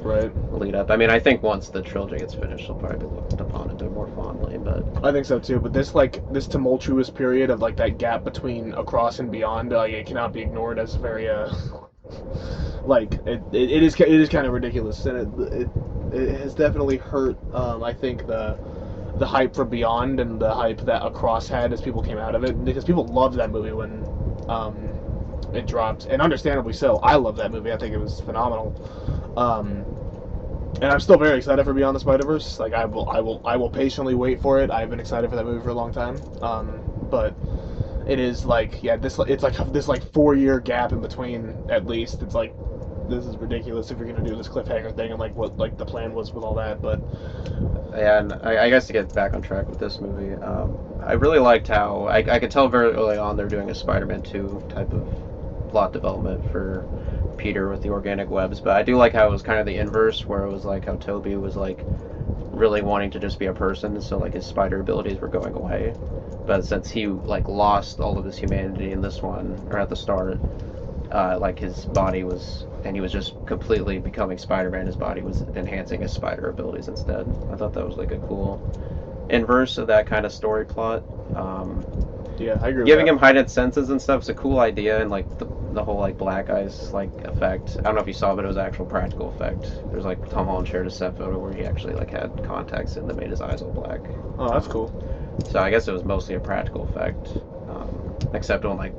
lead up. I mean, I think once the trilogy gets finished, they'll probably be looked upon a bit more fondly. But I think so too. But this tumultuous period of like that gap between Across and Beyond, it cannot be ignored as very like it is kind of ridiculous, and it has definitely hurt. I think the hype for Beyond and the hype that Across had as people came out of it, because people loved that movie when it dropped, and understandably so. I love that movie. I think it was phenomenal. And I'm still very excited for Beyond the Spider-Verse. Like I will patiently wait for it. I've been excited for that movie for a long time. But it is like it's like this 4-year gap in between at least. It's like this is ridiculous if you're gonna do this cliffhanger thing and like what like the plan was with all that. But yeah, and I guess to get back on track with this movie, I really liked how I could tell very early on they're doing a Spider-Man 2 type of plot development for Peter with the organic webs, but I do like how it was kind of the inverse, where it was like how Toby was like really wanting to just be a person, so like his spider abilities were going away, but since he like lost all of his humanity in this one, or at the start, like his body was, and he was just completely becoming Spider-Man, his body was enhancing his spider abilities instead. I thought that was like a cool inverse of that kind of story plot. Yeah, I agree. Giving him heightened senses and stuff is a cool idea, and like the whole like black eyes like effect. I don't know if you saw, but it was an actual practical effect. There's like Tom Holland shared a set photo where he actually like had contacts in that made his eyes all black. Oh, that's cool. So I guess it was mostly a practical effect, except when like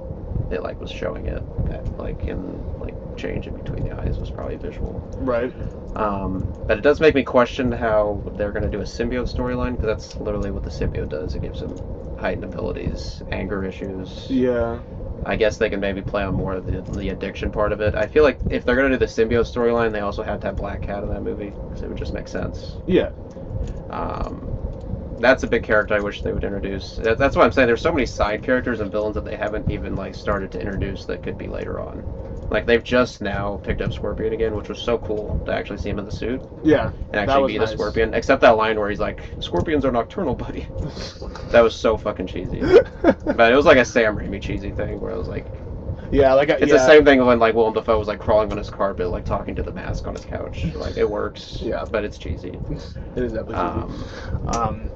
it like was showing it, like in like change in between the eyes was probably visual. Right. But it does make me question how they're going to do a symbiote storyline, because that's literally what the symbiote does. It gives him heightened abilities, anger issues. Yeah. I guess they can maybe play on more of the addiction part of it. I feel like if they're going to do the symbiote storyline, they also have to have Black Cat in that movie, because it would just make sense. Yeah. That's a big character I wish they would introduce. That's what I'm saying. There's so many side characters and villains that they haven't even like started to introduce that could be later on. Like they've just now picked up Scorpion again, which was so cool to actually see him in the suit. Yeah. And actually be the Scorpion. Except that line where he's like, "Scorpions are nocturnal, buddy." That was so fucking cheesy. But it was like a Sam Raimi cheesy thing where I was like, yeah, like it's the same thing when like Willem Dafoe was like crawling on his carpet, like talking to the mask on his couch. Like it works. Yeah. But it's cheesy. It is definitely cheesy.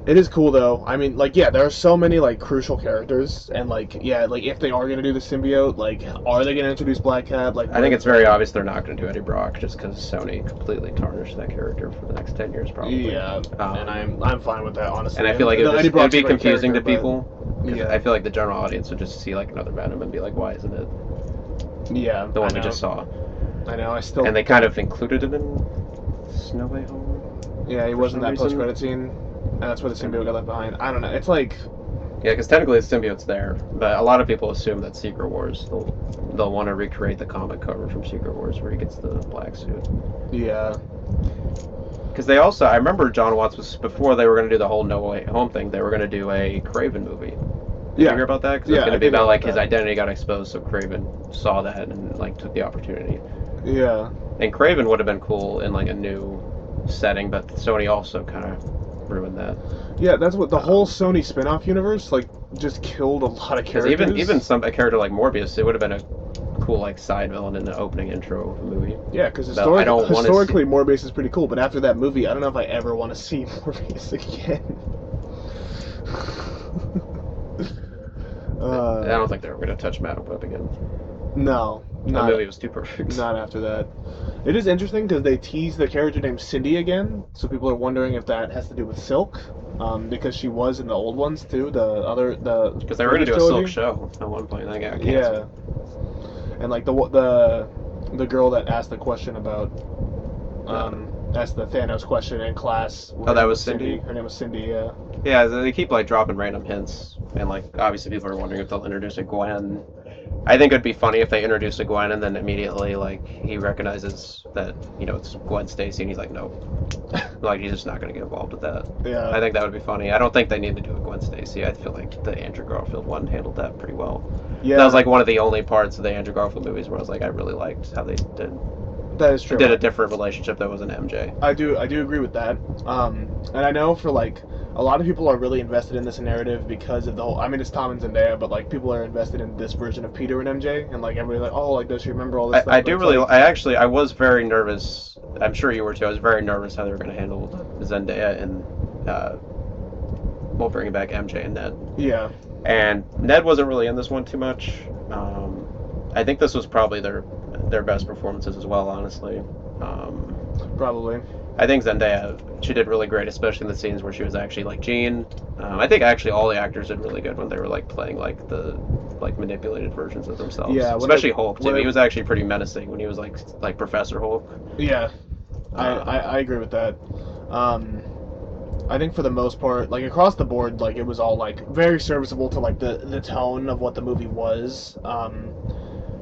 It is cool though. I mean, like, yeah, there are so many like crucial characters, and like, yeah, like if they are gonna do the symbiote, like, are they gonna introduce Black Cat? Like, I think it's very obvious they're not going to do Eddie Brock, just because Sony completely tarnished that character for the next 10 years, probably. Yeah, and I'm fine with that, honestly. And I feel like it would be confusing to people. Yeah. I feel like the general audience would just see like another Venom and be like, "Why isn't it?" Yeah, the one we just saw. I know. I still. And they kind of included it in Snow Way Home. Yeah, he wasn't that post-credit scene. And that's where the symbiote got left behind. I don't know. It's like... Yeah, because technically the symbiote's there, but a lot of people assume that Secret Wars, they'll want to recreate the comic cover from Secret Wars where he gets the black suit. Yeah. Because they also... I remember John Watts was... Before they were going to do the whole No Way Home thing, they were going to do a Craven movie. Did you hear about that? Because it was going to be about like his identity got exposed, so Craven saw that and like took the opportunity. Yeah. And Craven would have been cool in like a new setting, but Sony also kind of ruined that. Yeah, that's what the whole Sony spin-off universe like just killed a lot of characters. Even a character like Morbius, it would have been a cool like side villain in the opening intro of the movie. Yeah, because historically Morbius is pretty cool, but after that movie, I don't know if I ever want to see Morbius again. I don't think they're going to touch Madam Web again. No. That movie was too perfect. Not after that. It is interesting because they tease the character named Cindy again, so people are wondering if that has to do with Silk, because she was in the old ones too. Because they were going to do a Silk show at one point. That got canceled. Yeah, and like the girl that asked the question about asked the Thanos question in class. Oh, that was Cindy. Her name was Cindy. Yeah. Yeah, they keep like dropping random hints, and like obviously people are wondering if they'll introduce a Gwen. I think it'd be funny if they introduced a Gwen and then immediately like he recognizes that it's Gwen Stacy and he's like nope, like he's just not going to get involved with that. Yeah. I think that would be funny. I don't think they need to do a Gwen Stacy. I feel like the Andrew Garfield one handled that pretty well. Yeah. That was like one of the only parts of the Andrew Garfield movies where I was like I really liked how they did. That is true. Did a different relationship that wasn't MJ. I do agree with that. And I know for like a lot of people are really invested in this narrative because of the whole. I mean, it's Tom and Zendaya, but like people are invested in this version of Peter and MJ, and like everybody's like, oh, like does she remember all this stuff? I was very nervous. I'm sure you were too. I was very nervous how they were going to handle Zendaya and bringing back MJ and Ned. Yeah. And Ned wasn't really in this one too much. I think this was probably their best performances as well, honestly. Probably. I think Zendaya, she did really great, especially in the scenes where she was actually like Jean. I think actually all the actors did really good when they were like playing like the like manipulated versions of themselves. Yeah, especially Hulk too. He was actually pretty menacing when he was like Professor Hulk. Yeah, I agree with that. I think for the most part, like across the board, like it was all like very serviceable to like the tone of what the movie was.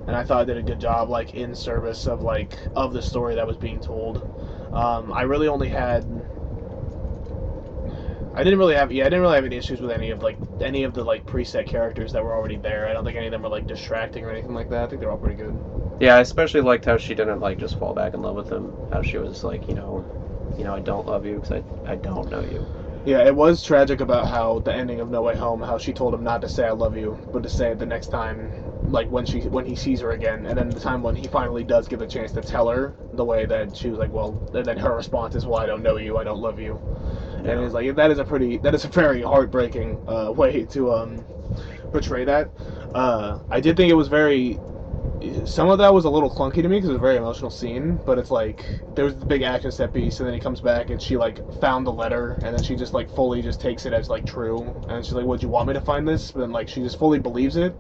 And I thought I did a good job, like, in service of the story that was being told. I really only had... I didn't really have any issues with any of the preset characters that were already there. I don't think any of them were, like, distracting or anything like that. I think they're all pretty good. Yeah, I especially liked how she didn't, like, just fall back in love with him. How she was like, I don't love you because I don't know you. Yeah, it was tragic about how the ending of No Way Home, how she told him not to say I love you, but to say it the next time, like when he sees her again, and then the time when he finally does get the chance to tell her, the way that she was like, well, and then her response is, well, I don't know you, I don't love you. Yeah. And it's like that is a very heartbreaking way to portray that. I did think it was very. Some of that was a little clunky to me because it was a very emotional scene, but it's like there was the big action set piece, and then he comes back and she like found the letter, and then she just like fully just takes it as like true, and she's like, "Would you want me to find this?" But then like she just fully believes it.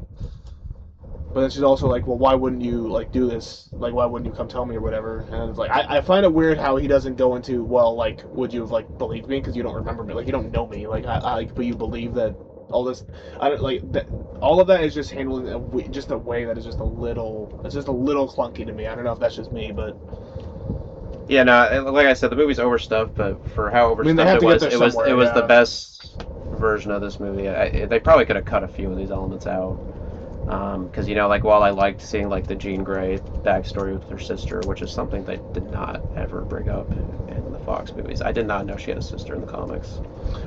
But then she's also like, "Well, why wouldn't you like do this? Like, why wouldn't you come tell me or whatever?" And it's like I find it weird how he doesn't go into, well, like, would you have like believed me because you don't remember me, like you don't know me, like but you believe that all this, I don't like that. All of that is just handled in just a way that is just a little, it's just a little clunky to me. I don't know if that's just me, but Yeah, no, like I said, the movie's overstuffed, but for how I mean they have overstuffed to it get was, there somewhere. it was the Yeah. best version of this movie. They probably could have cut a few of these elements out. Because like while I liked seeing like the Jean Grey backstory with her sister, which is something they did not ever bring up in the Fox movies. I did not know she had a sister in the comics.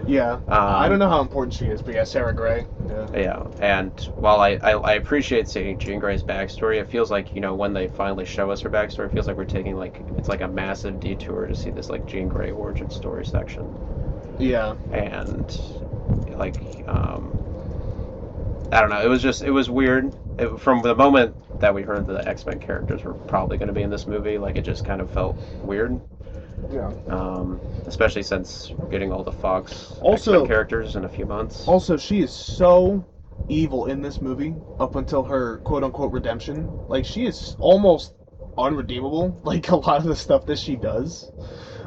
Yeah, I don't know how important she is, but yeah, Sarah Gray. Yeah. Yeah, and while I appreciate seeing Jean Grey's backstory, it feels like when they finally show us her backstory, it feels like we're taking like it's like a massive detour to see this like Jean Grey origin story section. Yeah. And like I don't know. It was weird. From the moment that we heard that the X-Men characters were probably going to be in this movie, like it just kind of felt weird. Yeah. Especially since we're getting all the Fox Also- X-Men characters in a few months. Also, she is so evil in this movie up until her quote unquote redemption. Like she is almost unredeemable. Like a lot of the stuff that she does.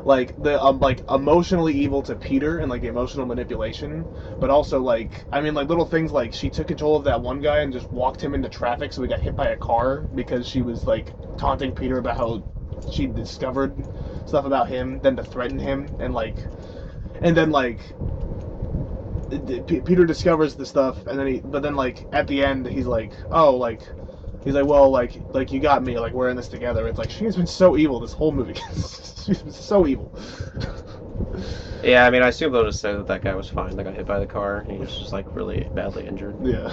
Like the like emotionally evil to Peter and like the emotional manipulation, but also like I mean like little things like she took control of that one guy and just walked him into traffic so he got hit by a car because she was like taunting Peter about how she discovered stuff about him, then to threaten him and then like Peter discovers the stuff, and then but then like at the end he's like, oh, like he's like, well, like you got me, like we're in this together. It's like she has been so evil this whole movie. She's been so evil. Yeah, I mean, I assume they'll just say that that guy was fine. They got hit by the car. He was just like really badly injured. Yeah.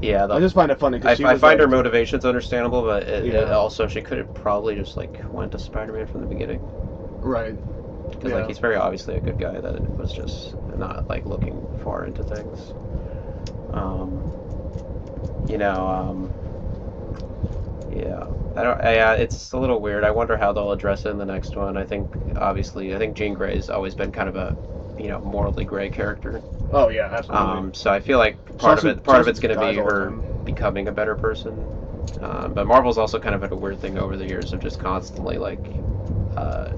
Yeah, I just find it funny because I find her motivations understandable, but it Yeah. also she could have probably just like went to Spider-Man from the beginning. Right. Because Yeah. like he's very obviously a good guy that was just not like looking far into things. Yeah, I don't. Yeah, it's a little weird. I wonder how they'll address it in the next one. I think Jean Grey's always been kind of a morally gray character. Oh yeah, absolutely. So I feel like part of it's going to be her becoming a better person. But Marvel's also kind of had a weird thing over the years of just constantly like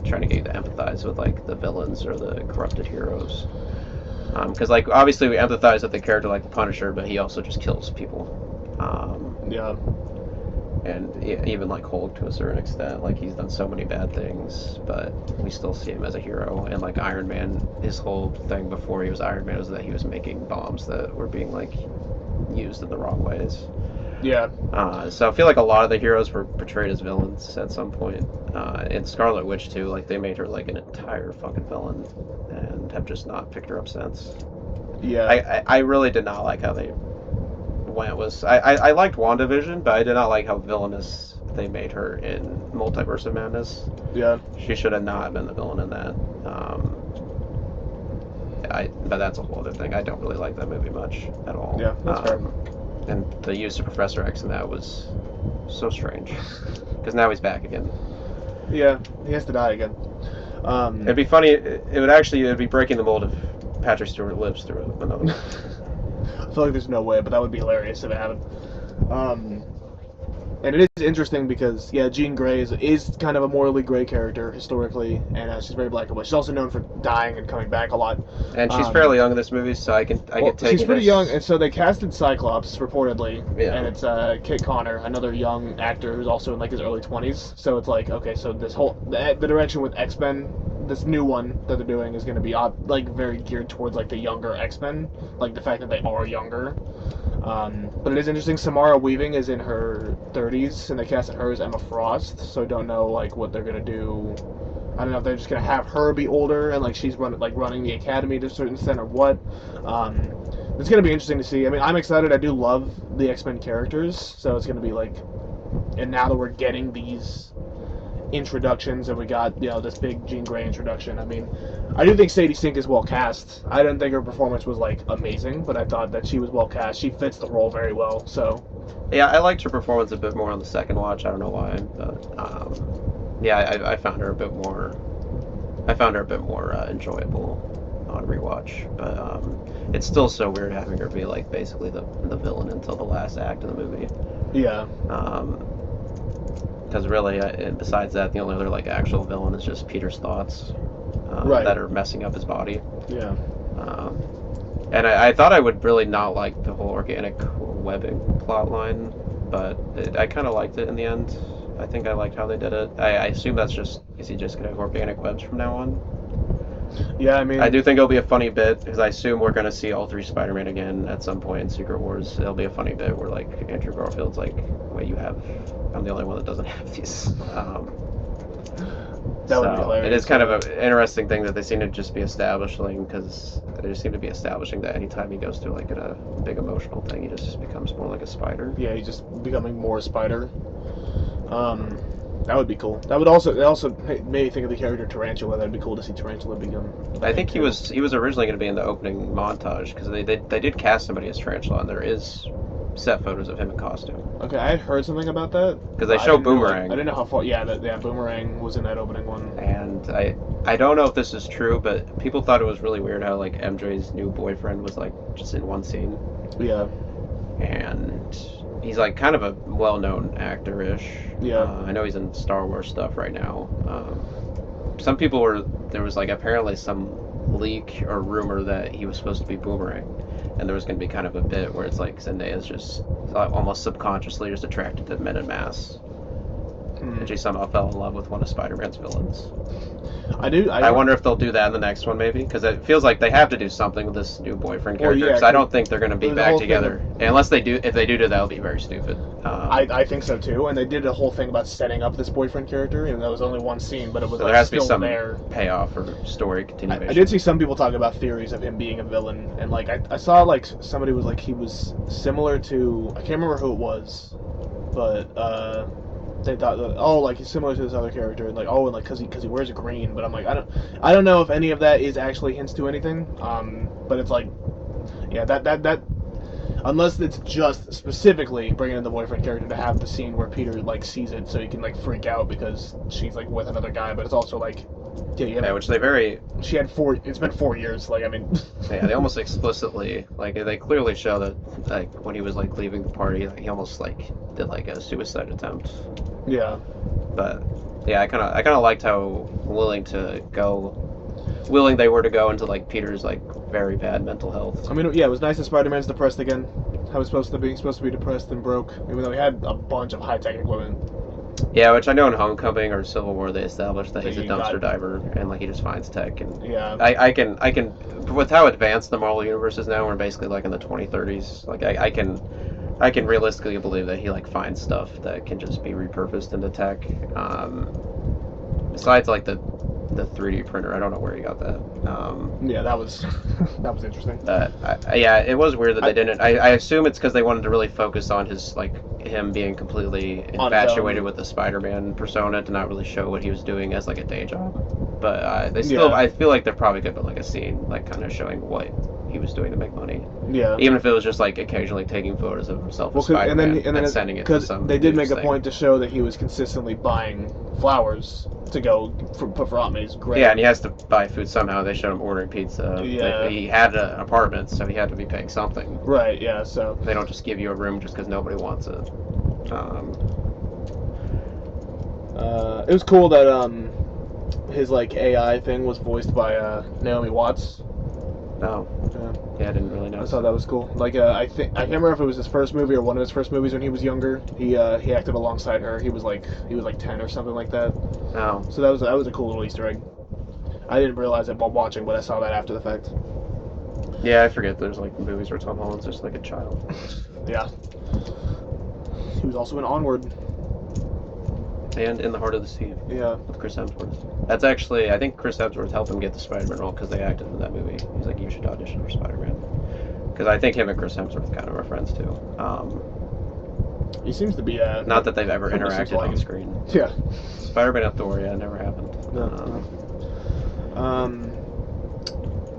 trying to get you to empathize with like the villains or the corrupted heroes. Because like obviously we empathize with a character like the Punisher, but he also just kills people. Yeah. And even like Hulk to a certain extent, like he's done so many bad things, but we still see him as a hero. And like Iron Man, his whole thing before he was Iron Man was that he was making bombs that were being like used in the wrong ways. Yeah. So I feel like a lot of the heroes were portrayed as villains at some point. In Scarlet Witch too, like they made her like an entire fucking villain, and have just not picked her up since. Yeah. I really did not like how they went. I liked WandaVision, but I did not like how villainous they made her in Multiverse of Madness. Yeah. She should have not been the villain in that. But that's a whole other thing. I don't really like that movie much at all. Yeah, that's fair. And the use of Professor X in that was so strange. Because now he's back again. Yeah, he has to die again. It'd be funny. It'd be breaking the mold if Patrick Stewart lives through another one. I feel like there's no way, but that would be hilarious if it happened. And it is interesting because, yeah, Jean Grey is kind of a morally gray character historically, and she's very black and white. She's also known for dying and coming back a lot. And she's fairly young in this movie, so I can take She's it pretty as... young, and so they casted Cyclops, reportedly, Yeah. and it's Kit Connor, another young actor who's also in like his early 20s. So it's like, okay, so this whole the direction with X-Men, this new one that they're doing is going to be like very geared towards like the younger X-Men, like the fact that they are younger. But it is interesting. Samara Weaving is in her 30s, and they casted her as Emma Frost. So I don't know like what they're gonna do. I don't know if they're just gonna have her be older and like she's running the academy to a certain extent or what. It's gonna be interesting to see. I mean, I'm excited. I do love the X-Men characters, so it's gonna be like, and now that we're getting these introductions, and we got this big Jean Grey introduction. I mean, I do think Sadie Sink is well cast. I didn't think her performance was like amazing, but I thought that she was well cast. She fits the role very well. So Yeah, I liked her performance a bit more on the second watch. I don't know why, but yeah, I found her a bit more. I found her a bit more enjoyable on rewatch, but it's still so weird having her be like basically the villain until the last act of the movie. yeah, Because really, besides that, the only other like actual villain is just Peter's thoughts Right. that are messing up his body. yeah. Um, and I thought I would really not like the whole organic webbing plot line, but I kind of liked it in the end. I think I liked how they did it. I assume that's just, is he just going to have organic webs from now on? Yeah, I mean, I do think it'll be a funny bit, because I assume we're going to see all three Spider-Man again at some point in Secret Wars. It'll be a funny bit where, like, Andrew Garfield's like, wait, I'm the only one that doesn't have these. that would be So hilarious. it is kind of an interesting thing that they seem to just be establishing, because they just seem to be establishing that anytime he goes through like a big emotional thing, he just becomes more like a spider. Yeah, he's just becoming more Spider. That would be cool. That would also it also made me think of the character Tarantula. That'd be cool to see Tarantula become. I think he was originally going to be in the opening montage, because they did cast somebody as Tarantula, and there is set photos of him in costume. Okay, I had heard something about that. Because they but I show didn't know, Boomerang. I didn't know how far. Yeah, Boomerang was in that opening one. And I don't know if this is true, but people thought it was really weird how like MJ's new boyfriend was like just in one scene. Yeah. And he's like kind of a well-known actor-ish. Yeah. I know he's in Star Wars stuff right now. Some people there was like apparently some leak or rumor that he was supposed to be Boomerang, and there was going to be kind of a bit where it's like Zendaya's just almost subconsciously just attracted to men in mass. And she somehow fell in love with one of Spider-Man's villains. I wonder if they'll do that in the next one, maybe, because it feels like they have to do something with this new boyfriend character. Because I don't think they're going to be back together, unless they do. If they do, that'll be very stupid. I think so too. And they did a whole thing about setting up this boyfriend character, and that was only one scene, but it was so like there has to still be some there. Payoff or story continuation. I did see some people talk about theories of him being a villain, and like I saw like somebody was like he was similar to, I can't remember who it was, but they thought that, like he's similar to this other character, and like and like because he wears green, but I'm like I don't know if any of that is actually hints to anything, but it's like, yeah, that unless it's just specifically bringing in the boyfriend character to have the scene where Peter like sees it so he can like freak out because she's like with another guy, but it's also like, yeah, which they very. She had it's been 4 years, like I mean. Yeah, they almost explicitly, like they clearly show that like when he was like leaving the party, like, he almost like did like a suicide attempt. Yeah. But yeah, I kind of liked how willing they were to go into like Peter's like very bad mental health. I mean, yeah, it was nice that Spider-Man's depressed again. How it's supposed to be. He's supposed to be depressed and broke, even though he had a bunch of high-tech equipment. Yeah, which I know in Homecoming or Civil War they established that he's a dumpster diver and like he just finds tech, and yeah. I can with how advanced the Marvel universe is now, we're basically like in the 2030s. Like I can realistically believe that he like finds stuff that can just be repurposed into tech. Besides like the 3D printer, I don't know where he got that. Yeah, that was interesting. Yeah, it was weird that they didn't. I assume it's because they wanted to really focus on his like him being completely infatuated with the Spider-Man persona to not really show what he was doing as like a day job. But they still, I feel like there probably could have been like a scene like kind of showing what he was doing to make money. Yeah. Even if it was just like occasionally taking photos of himself with Spider-Man and then sending it to some. Because they did make a point to show that he was consistently buying flowers to go put for Aunt May's grave. Yeah, and he has to buy food somehow. They showed him ordering pizza. Yeah. He had an apartment, so he had to be paying something. Right. Yeah. So they don't just give you a room just because nobody wants it. It was cool that his like AI thing was voiced by Naomi Watts. No. Yeah, I didn't really know. I thought that was cool. Like I can't remember if it was his first movie or one of his first movies when he was younger. He acted alongside her. He was like 10 or something like that. Oh. So that was a cool little Easter egg. I didn't realize it while watching, but I saw that after the fact. Yeah, I forget there's like movies where Tom Holland's just like a child. Yeah. He was also in Onward. And In the Heart of the Sea. Yeah. With Chris Hemsworth. That's actually, I think Chris Hemsworth helped him get the Spider-Man role because they acted in that movie. He's like, you should audition for Spider-Man. Because I think him and Chris Hemsworth kind of are friends too. He seems to be Not that they've ever everybody seems to interacted like on him. screen. Yeah. Spider-Man and Thor, yeah, never happened. No. No.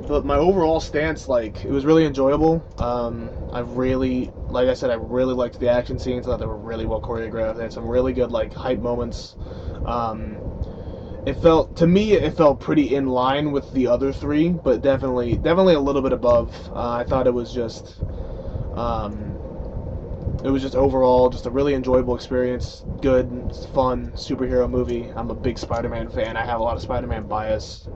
But my overall stance, like, it was really enjoyable. I really, like I said, I really liked the action scenes. I thought they were really well choreographed. They had some really good, like, hype moments. Um, it felt, to me, it felt pretty in line with the other three, but definitely a little bit above. I thought um, it was just overall just a really enjoyable experience. Good, fun superhero movie. I'm a big Spider-Man fan. I have a lot of Spider-Man bias.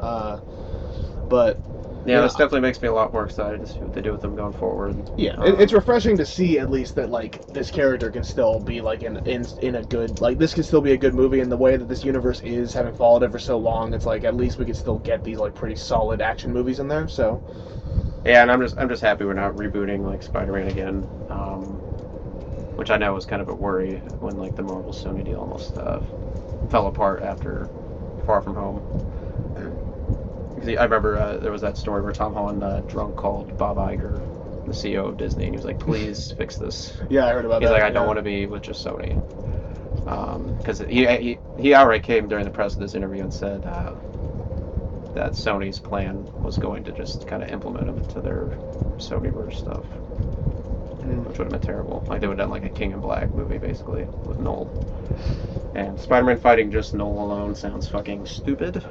But Yeah, you this know, definitely makes me a lot more excited to see what they do with them going forward. yeah, it's refreshing to see at least that like this character can still be like in a good like this can still be a good movie in the way that this universe is having followed it for so long. It's like at least we can still get these like pretty solid action movies in there. So Yeah, and I'm just happy we're not rebooting like Spider-Man again, which I know was kind of a worry when like the Marvel Sony deal almost fell apart after Far From Home. Because I remember there was that story where Tom Holland drunk called Bob Iger, the CEO of Disney, and he was like, "Please fix this." yeah, I heard about He's that. like, "I don't Yeah. want to be with just Sony," because he outright came during the press of this interview and said that Sony's plan was going to just kind of implement him into their Sonyverse stuff, which would have been terrible. Like they would have done like a King in Black movie basically with Noel. And Spider-Man fighting just Noel alone sounds fucking stupid.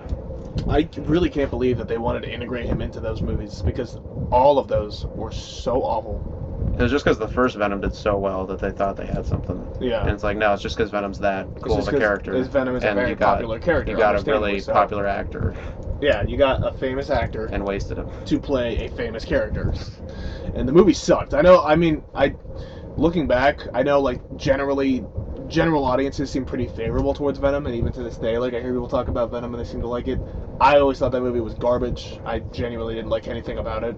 I really can't believe that they wanted to integrate him into those movies because all of those were so awful. It was just because the first Venom did so well that they thought they had something. Yeah. And it's like, no, it's just because Venom's that It's cool just of a because character. Venom is a And very popular character. you got a Understandably really so. popular actor Yeah, you got a famous actor and wasted him. to play a famous character, and the movie sucked. I know. I mean, I looking back, I know like general audiences seem pretty favorable towards Venom, and even to this day, like I hear people talk about Venom and they seem to like it. I always thought that movie was garbage. I genuinely didn't like anything about it.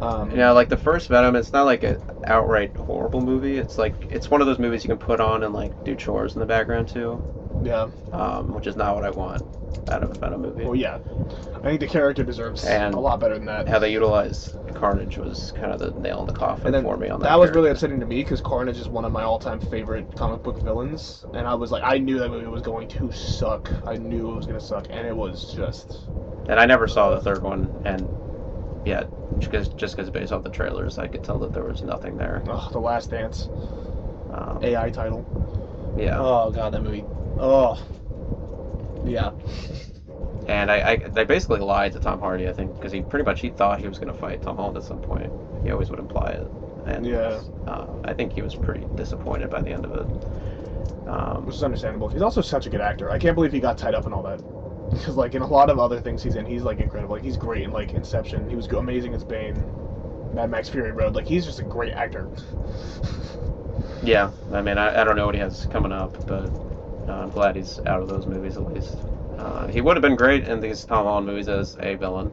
Like the first Venom, it's not like an outright horrible movie. It's like it's one of those movies you can put on and like do chores in the background too. Yeah. Which is not what I want out of a Venom movie. Well, yeah. I think the character deserves And a lot better than that. how they utilized Carnage was kind of the nail in the coffin for me on that. That was really upsetting to me because Carnage is one of my all-time favorite comic book villains, and I was like, I knew that movie was going to suck. I knew it was going to suck, and it was just. And I never saw the third one, and yeah, just because based off the trailers, I could tell that there was nothing there. Oh, The Last Dance. Um, AI title. yeah. Oh god, that movie. Oh. Yeah. And they basically lied to Tom Hardy, I think, because he thought he was going to fight Tom Holland at some point. He always would imply it, and Yeah. I think he was pretty disappointed by the end of it. Which is understandable. He's also such a good actor. I can't believe he got tied up in all that. Because like in a lot of other things he's in, he's like incredible. Like he's great in like Inception. He was amazing as Bane. Mad Max Fury Road. Like he's just a great actor. Yeah, I mean, I don't know what he has coming up, but I'm glad he's out of those movies at least. He would have been great in these Tom Holland movies as a villain.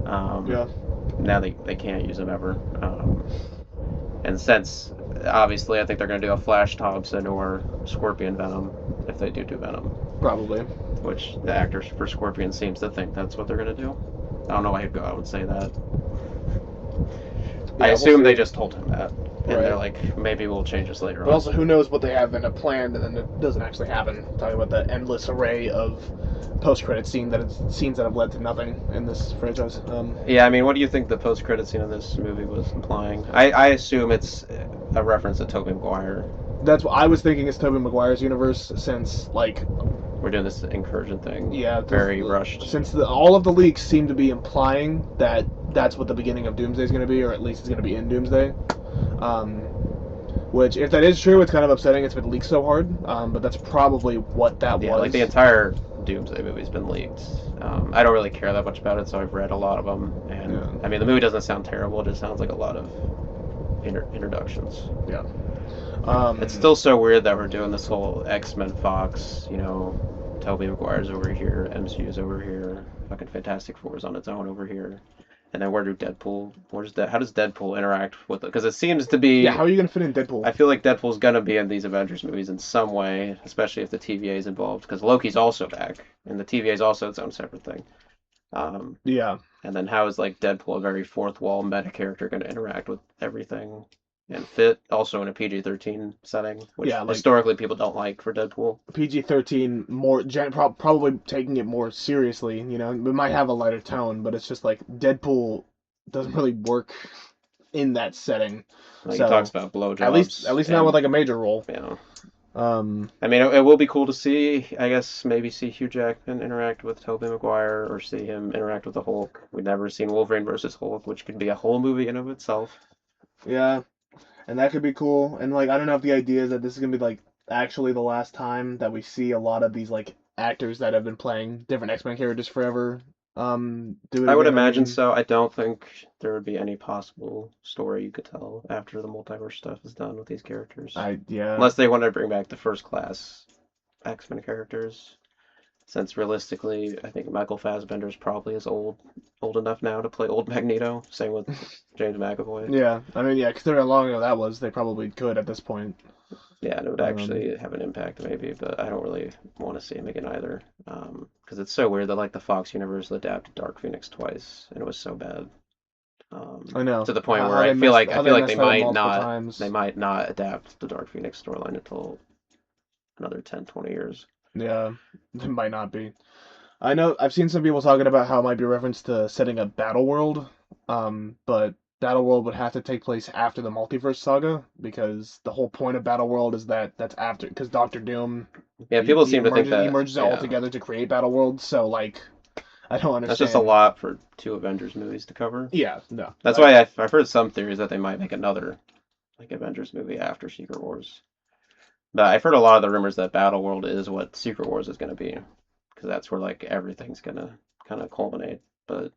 Yeah. Now they can't use him ever. And since, obviously, I think they're going to do a Flash Thompson or Scorpion Venom if they do Venom. Probably. Which the actor for Scorpion seems to think that's what they're going to do. I don't know why he'd go out and say that. Yeah, I assume we'll they just told him that. And Right. they're like, maybe we'll change this later But on. also, who knows what they have in a plan, and then it doesn't actually happen. Talking about the endless array of post-credit scenes that have led to nothing in this franchise. Yeah, I mean, what do you think the post-credit scene of this movie was implying? I assume it's a reference to Tobey Maguire. That's what I was thinking is Tobey Maguire's universe, since like We're doing this incursion thing. yeah, Very rushed. Since all of the leaks seem to be implying that that's what the beginning of Doomsday is going to be, or at least it's going to be in Doomsday. Which, if that is true, it's kind of upsetting. It's been leaked so hard, but that's probably what that was. Yeah, like the entire Doomsday movie's been leaked. I don't really care that much about it, so I've read a lot of them. And Yeah. I mean, the movie doesn't sound terrible. It just sounds like a lot of introductions. Yeah. It's still so weird that we're doing this whole X-Men Fox, Tobey Maguire's over here, MCU's over here, fucking Fantastic Four's on its own over here. And then how does Deadpool interact with it? Because it seems to be... Yeah, how are you going to fit in Deadpool? I feel like Deadpool's going to be in these Avengers movies in some way, especially if the TVA is involved, because Loki's also back, and the TVA is also its own separate thing. Yeah. And then how is, like, Deadpool, a very fourth wall meta character, going to interact with everything? and fit also in a PG-13 setting, which Yeah, like historically people don't like for Deadpool. PG-13 more probably taking it more seriously. You know, it might have a lighter tone, but it's just like Deadpool doesn't really work in that setting. Like he talks So about at blowjobs least not with and like a major role. you know. Um, I mean, it will be cool to see. I guess maybe see Hugh Jackman interact with Tobey Maguire, or see him interact with the Hulk. We've never seen Wolverine versus Hulk, which could be a whole movie in of itself. yeah, and that could be cool. And like I don't know if the idea is that this is gonna be like actually the last time that we see a lot of these like actors that have been playing different X-Men characters forever do it I would again. I imagine mean, so. I don't think there would be any possible story you could tell after the multiverse stuff is done with these characters, I yeah. unless they want to bring back the first class X-Men characters. Since realistically, I think Michael Fassbender's probably is old enough now to play old Magneto. Same with James McAvoy. Yeah, I mean, yeah, considering how long ago that was, they probably could at this point. Yeah, and it would Um, actually have an impact maybe, but I don't really want to see him again either. Because it's so weird that like the Fox universe adapted Dark Phoenix twice, and it was so bad. I know To the point where I how feel they like messed that up multiple times. they might not adapt the Dark Phoenix storyline until another 10, 20 years. Yeah, it might not be. I know I've seen some people talking about how it might be a reference to setting up Battle World, but Battle World would have to take place after the Multiverse Saga because the whole point of Battle World is that that's after because Doctor Doom Yeah, people seem to think he that, merges it all yeah, together to create Battle World. So like, I don't that's just a understand. lot for two Avengers movies to cover. Yeah, no, That's why I've heard some theories that they might make another like Avengers movie after Secret Wars. But I've heard a lot of the rumors that Battle World is what Secret Wars is going to be, because that's where like everything's going to kind of culminate. But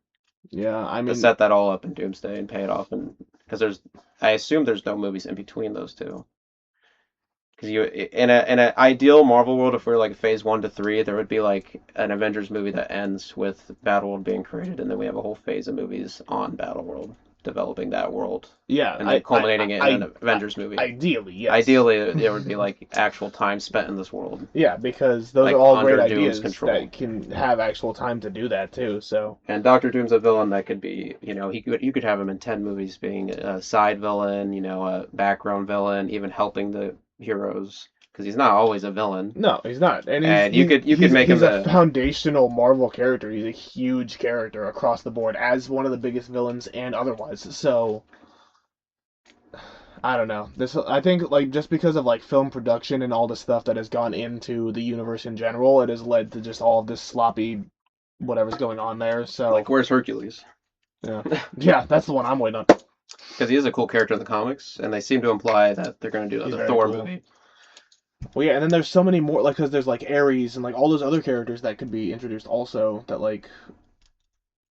yeah, I to mean, set that all up in Doomsday and pay it off, and because I assume there's no movies in between those two. Because you in an ideal Marvel world, if we're like phase 1 to 3, there would be like an Avengers movie that ends with Battleworld being created, and then we have a whole phase of movies on Battleworld developing that world, yeah, and then culminating it in an Avengers movie. ideally, yes. Ideally, there would be like actual time spent in this world, Yeah, because those are like all great under Doom's ideas control. that can have actual time to do that too. So, And Doctor Doom's a villain that could be, you could have him in 10 movies being a side villain, a background villain, even helping the heroes, because he's not always a villain. no, he's not. And And you could make he's him a a foundational Marvel character. He's a huge character across the board as one of the biggest villains and otherwise. So, I don't know. This I think like just because of like film production and all the stuff that has gone into the universe in general, it has led to just all of this sloppy whatever's going on there. like So, where's Hercules? yeah. Yeah, that's the one I'm waiting on. Because he is a cool character in the comics, and they seem to imply that they're going to do He's another very Thor cool. movie. Well, yeah, and then there's so many more, like, because there's like Ares and like all those other characters that could be introduced also that like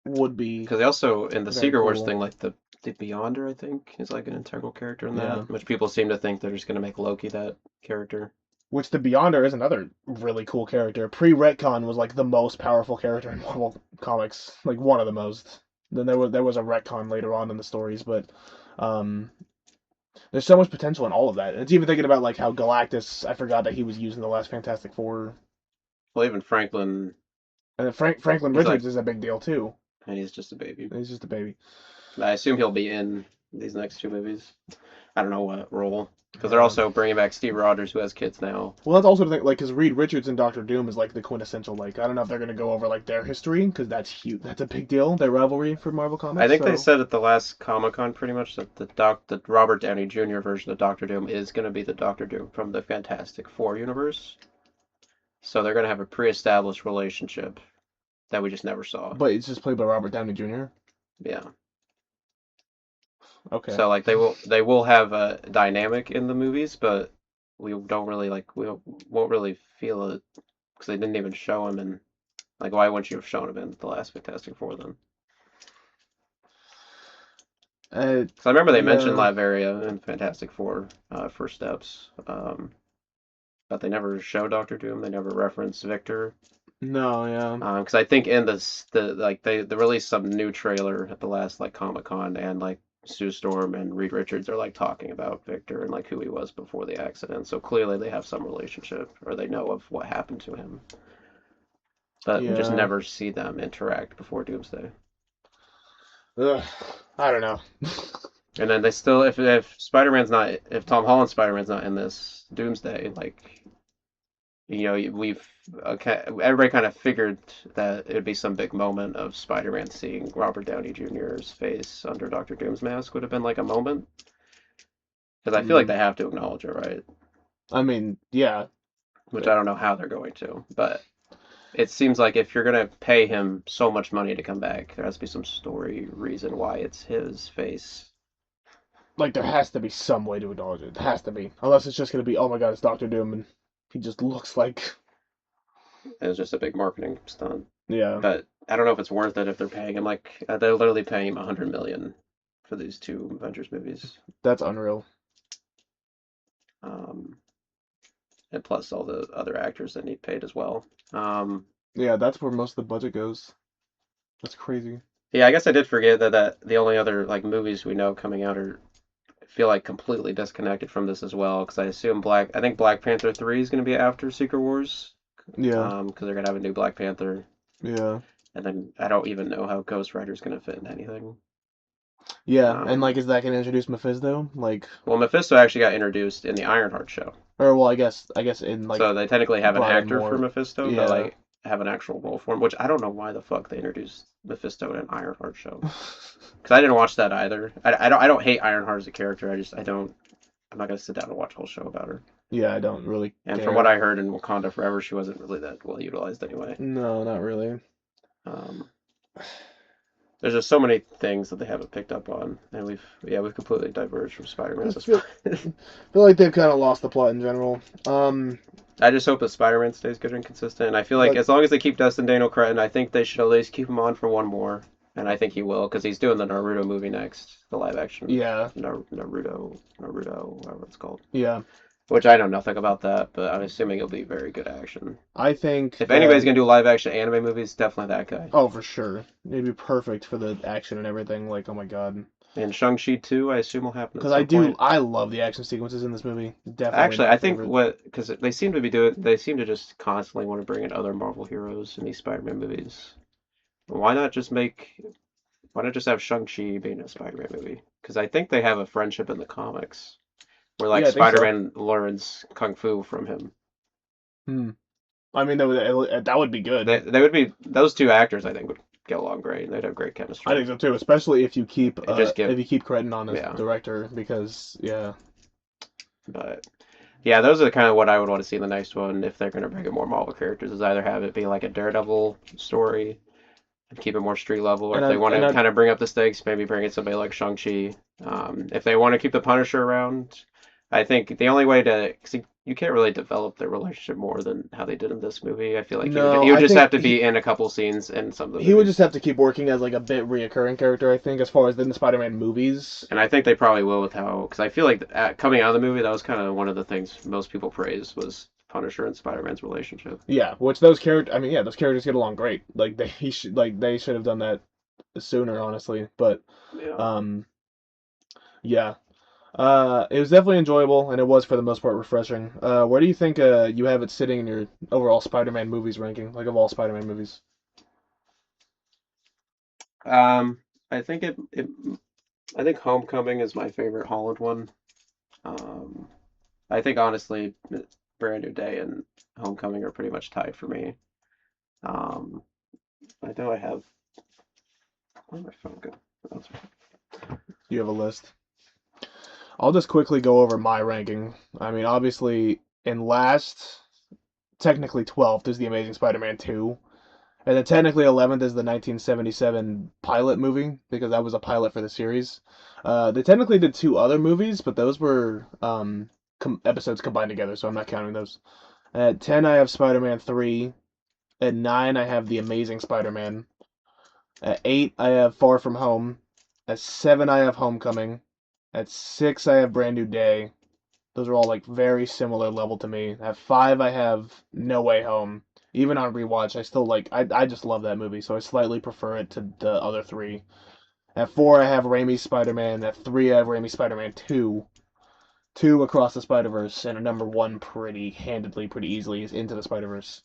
would be Because they also in the very Secret Wars cool. thing, like the Beyonder, I think, is like an integral character in Yeah, that, which people seem to think they're just going to make Loki that character. which the Beyonder is another really cool character. Pre-retcon was like the most powerful character in Marvel comics, like one of the most. Then there was a retcon later on in the stories, but um, there's so much potential in all of that. It's even thinking about like how Galactus. I forgot that he was used in the last Fantastic Four, Well, even Franklin, and then Franklin he's like, Richards is a big deal too. and he's just a baby. He's just a baby. I assume he'll be in these next 2 movies. I don't know what role, because they're Yeah. also bringing back Steve Rogers, who has kids now. Well, that's also the thing, like, because Reed Richards and Doctor Doom is like the quintessential. Like, I don't know if they're gonna go over like their history because that's huge. That's a big deal. Their rivalry for Marvel I Comics. think they So, said at the last Comic Con pretty much that the Robert Downey Jr. version of Doctor Doom is going to be the Doctor Doom from the Fantastic Four universe. So they're going to have a pre-established relationship that we just never saw. but it's just played by Robert Downey Jr. Yeah. Okay. So like they will have a dynamic in the movies, but we don't really like we won't really feel it because they didn't even show him in like why wouldn't you have shown him in the last Fantastic Four then? Because I remember they mentioned Yeah. Latveria in Fantastic Four First Steps, but they never show Doctor Doom. They never reference Victor. No. Yeah. Because I think in the like they released some new trailer at the last like Comic Con, and like Sue Storm and Reed Richards are like talking about Victor and like who he was before the accident. So clearly they have some relationship or they know of what happened to him. But we just Yeah. never see them interact before Doomsday. Ugh. I don't know. And then they still, if Spider-Man's not, if Tom Holland's Spider-Man's not in this Doomsday, like we've okay, everybody kind of figured that it would be some big moment of Spider-Man seeing Robert Downey Jr.'s face under Doctor Doom's mask would have been like a moment because I feel like Mm, they have to acknowledge it, right? I mean, yeah, Which I don't know how they're going to, but it seems like if you're gonna pay him so much money to come back, there has to be some story reason why it's his face. like there has to be some way to acknowledge it. There has to be, unless it's just gonna be, oh my god, it's Doctor Doom, and he just looks like, It was just a big marketing stunt. yeah, But I don't know if it's worth it if they're paying him like they're literally paying him 100 million for these two Avengers movies, that's unreal. um, and plus all the other actors that need paid as well. Um, Yeah, that's where most of the budget goes. That's crazy. yeah, I guess I did forget that the only other like movies we know coming out are I feel like completely disconnected from this as well because I think Black Panther 3 is going to be after Secret Wars, Yeah, because they're going to have a new Black Panther, yeah, and then I don't even know how Ghost Rider's going to fit into anything. yeah. And Um, like, is that gonna introduce Mephisto? Like, well, Mephisto actually got introduced in the Ironheart show. or well, I guess in like So they technically have an brought in actor for more. Mephisto, but Yeah. like have an actual role for him, which I don't know why the fuck they introduced Mephisto in an Ironheart show. Because I didn't watch that either. I don't hate Ironheart as a character. I don't. I'm not gonna sit down and watch a whole show about her. Yeah, I don't really And from what care. I heard in Wakanda Forever, she wasn't really that well utilized anyway. No, not really. Um, there's just so many things that they haven't picked up on, and we've completely diverged from I Spider-Man at just this feel point. feel like they've kind of lost the plot in general. I just hope that Spider-Man stays good and consistent. And I feel like But as long as they keep Dustin Daniel Cretton, I think they should at least keep him on for one more. And I think he will because he's doing the Naruto movie next, the live action yeah, Naruto, whatever it's called. yeah. Which I know nothing about that, but I'm assuming it'll be very good action. I think If anybody's that gonna do live action anime movies, definitely that guy. oh for sure, it'd be perfect for the action and everything. Like oh my god, And Shang-Chi 2, I assume will happen at because some point. I love the action sequences in this movie. Definitely Actually, my I think favorite. because they seem to just constantly want to bring in other Marvel heroes in these Spider-Man movies. Why not just make Why not just have Shang-Chi being a Spider-Man movie? Because I think they have a friendship in the comics where like Yeah, I think so. Spider-Man learns kung fu from him. Hmm. I mean, that would be good. They would be those two actors. I think would get along great. They'd have great I think chemistry. so too, especially And just give if you keep Cretton on as yeah. director because yeah, But yeah, those are kind of what I would want to see in the next one if they're going to bring in more Marvel characters. Is either have it be like a Daredevil story and keep it more street level, or and if they want to I kind of bring up the stakes, maybe bring in somebody like Shang-Chi. If they want to keep the Punisher around, I think the only way to, cause you can't really develop their relationship more than how they did in this movie. I feel like no, he would I just have think to be in a couple scenes in some of the he would just movies. have to keep working as like a bit reoccurring character. I think as far as in the Spider-Man movies. And I think they probably will with how, because I feel like coming out of the movie, that was kind of one of the things most people praised was Punisher and Spider-Man's relationship. Yeah, which those characters. I mean, yeah, those characters get along great. Like they should have done that sooner, honestly. But Yeah. um, yeah. It was definitely enjoyable, and it was for the most part refreshing. Where do you think you have it sitting in your overall Spider-Man movies ranking, like of all Spider-Man movies? Um, I think I think Homecoming is my favorite Holland one. Um, I think honestly, Brand New Day and Homecoming are pretty much tied for me. Um, I know I have. Where my phone go? That's You have a list. I'll just quickly go over my ranking. I mean, obviously, in last, technically 12th is the Amazing Spider-Man 2. And then technically 11th is the 1977 pilot movie, because that was a pilot for the series. They technically did two other movies, but those were episodes combined together, so I'm not counting those. At 10, I have Spider-Man 3. At 9, I have The Amazing Spider-Man. At 8, I have Far From Home. At 7, I have Homecoming. At 6, I have Brand New Day. Those are all like very similar level to me. At 5, I have No Way Home. Even on rewatch, I still I just love that movie, so I slightly prefer it to the other three. At 4, I have Raimi's Spider-Man. At 3, I have Raimi's Spider-Man 2. 2 Across the Spider-Verse, and a number 1 pretty handedly, pretty easily is Into the Spider-Verse.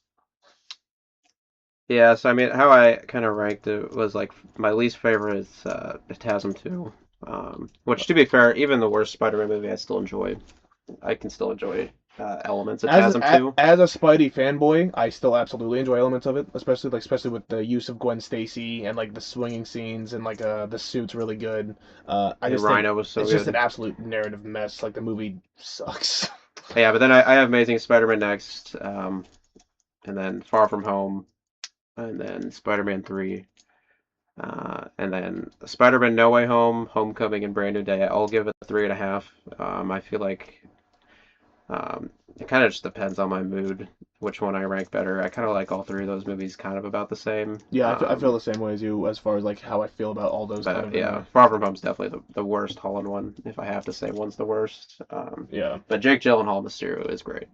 yeah. So I mean, how I kind of ranked it was like my least favorite is Phantasm 2. Which, to be fair, even the worst Spider-Man movie, I still enjoy. I can still enjoy elements. It has them too. As a Spidey fanboy, I still absolutely enjoy elements of it, especially with the use of Gwen Stacy and like the swinging scenes and like the suit's really good. I And just think Rhino was so it's just an good. absolute narrative mess. Like the movie sucks. Yeah, but then I have Amazing Spider-Man next, and then Far From Home, and then Spider-Man 3, and then Spider-Man No Way Home, Homecoming, and Brand New Day. I'll give it a 3.5. I feel like it kind of just depends on my mood, which one I rank better. I kind of like all three of those movies kind of about the same. Yeah, I feel the same way as you as far as like how I feel about all those kind But of in yeah, a Far From Home's definitely the worst Holland one, if I have to say one's the worst. yeah But Jake Gyllenhaal Mysterio is great.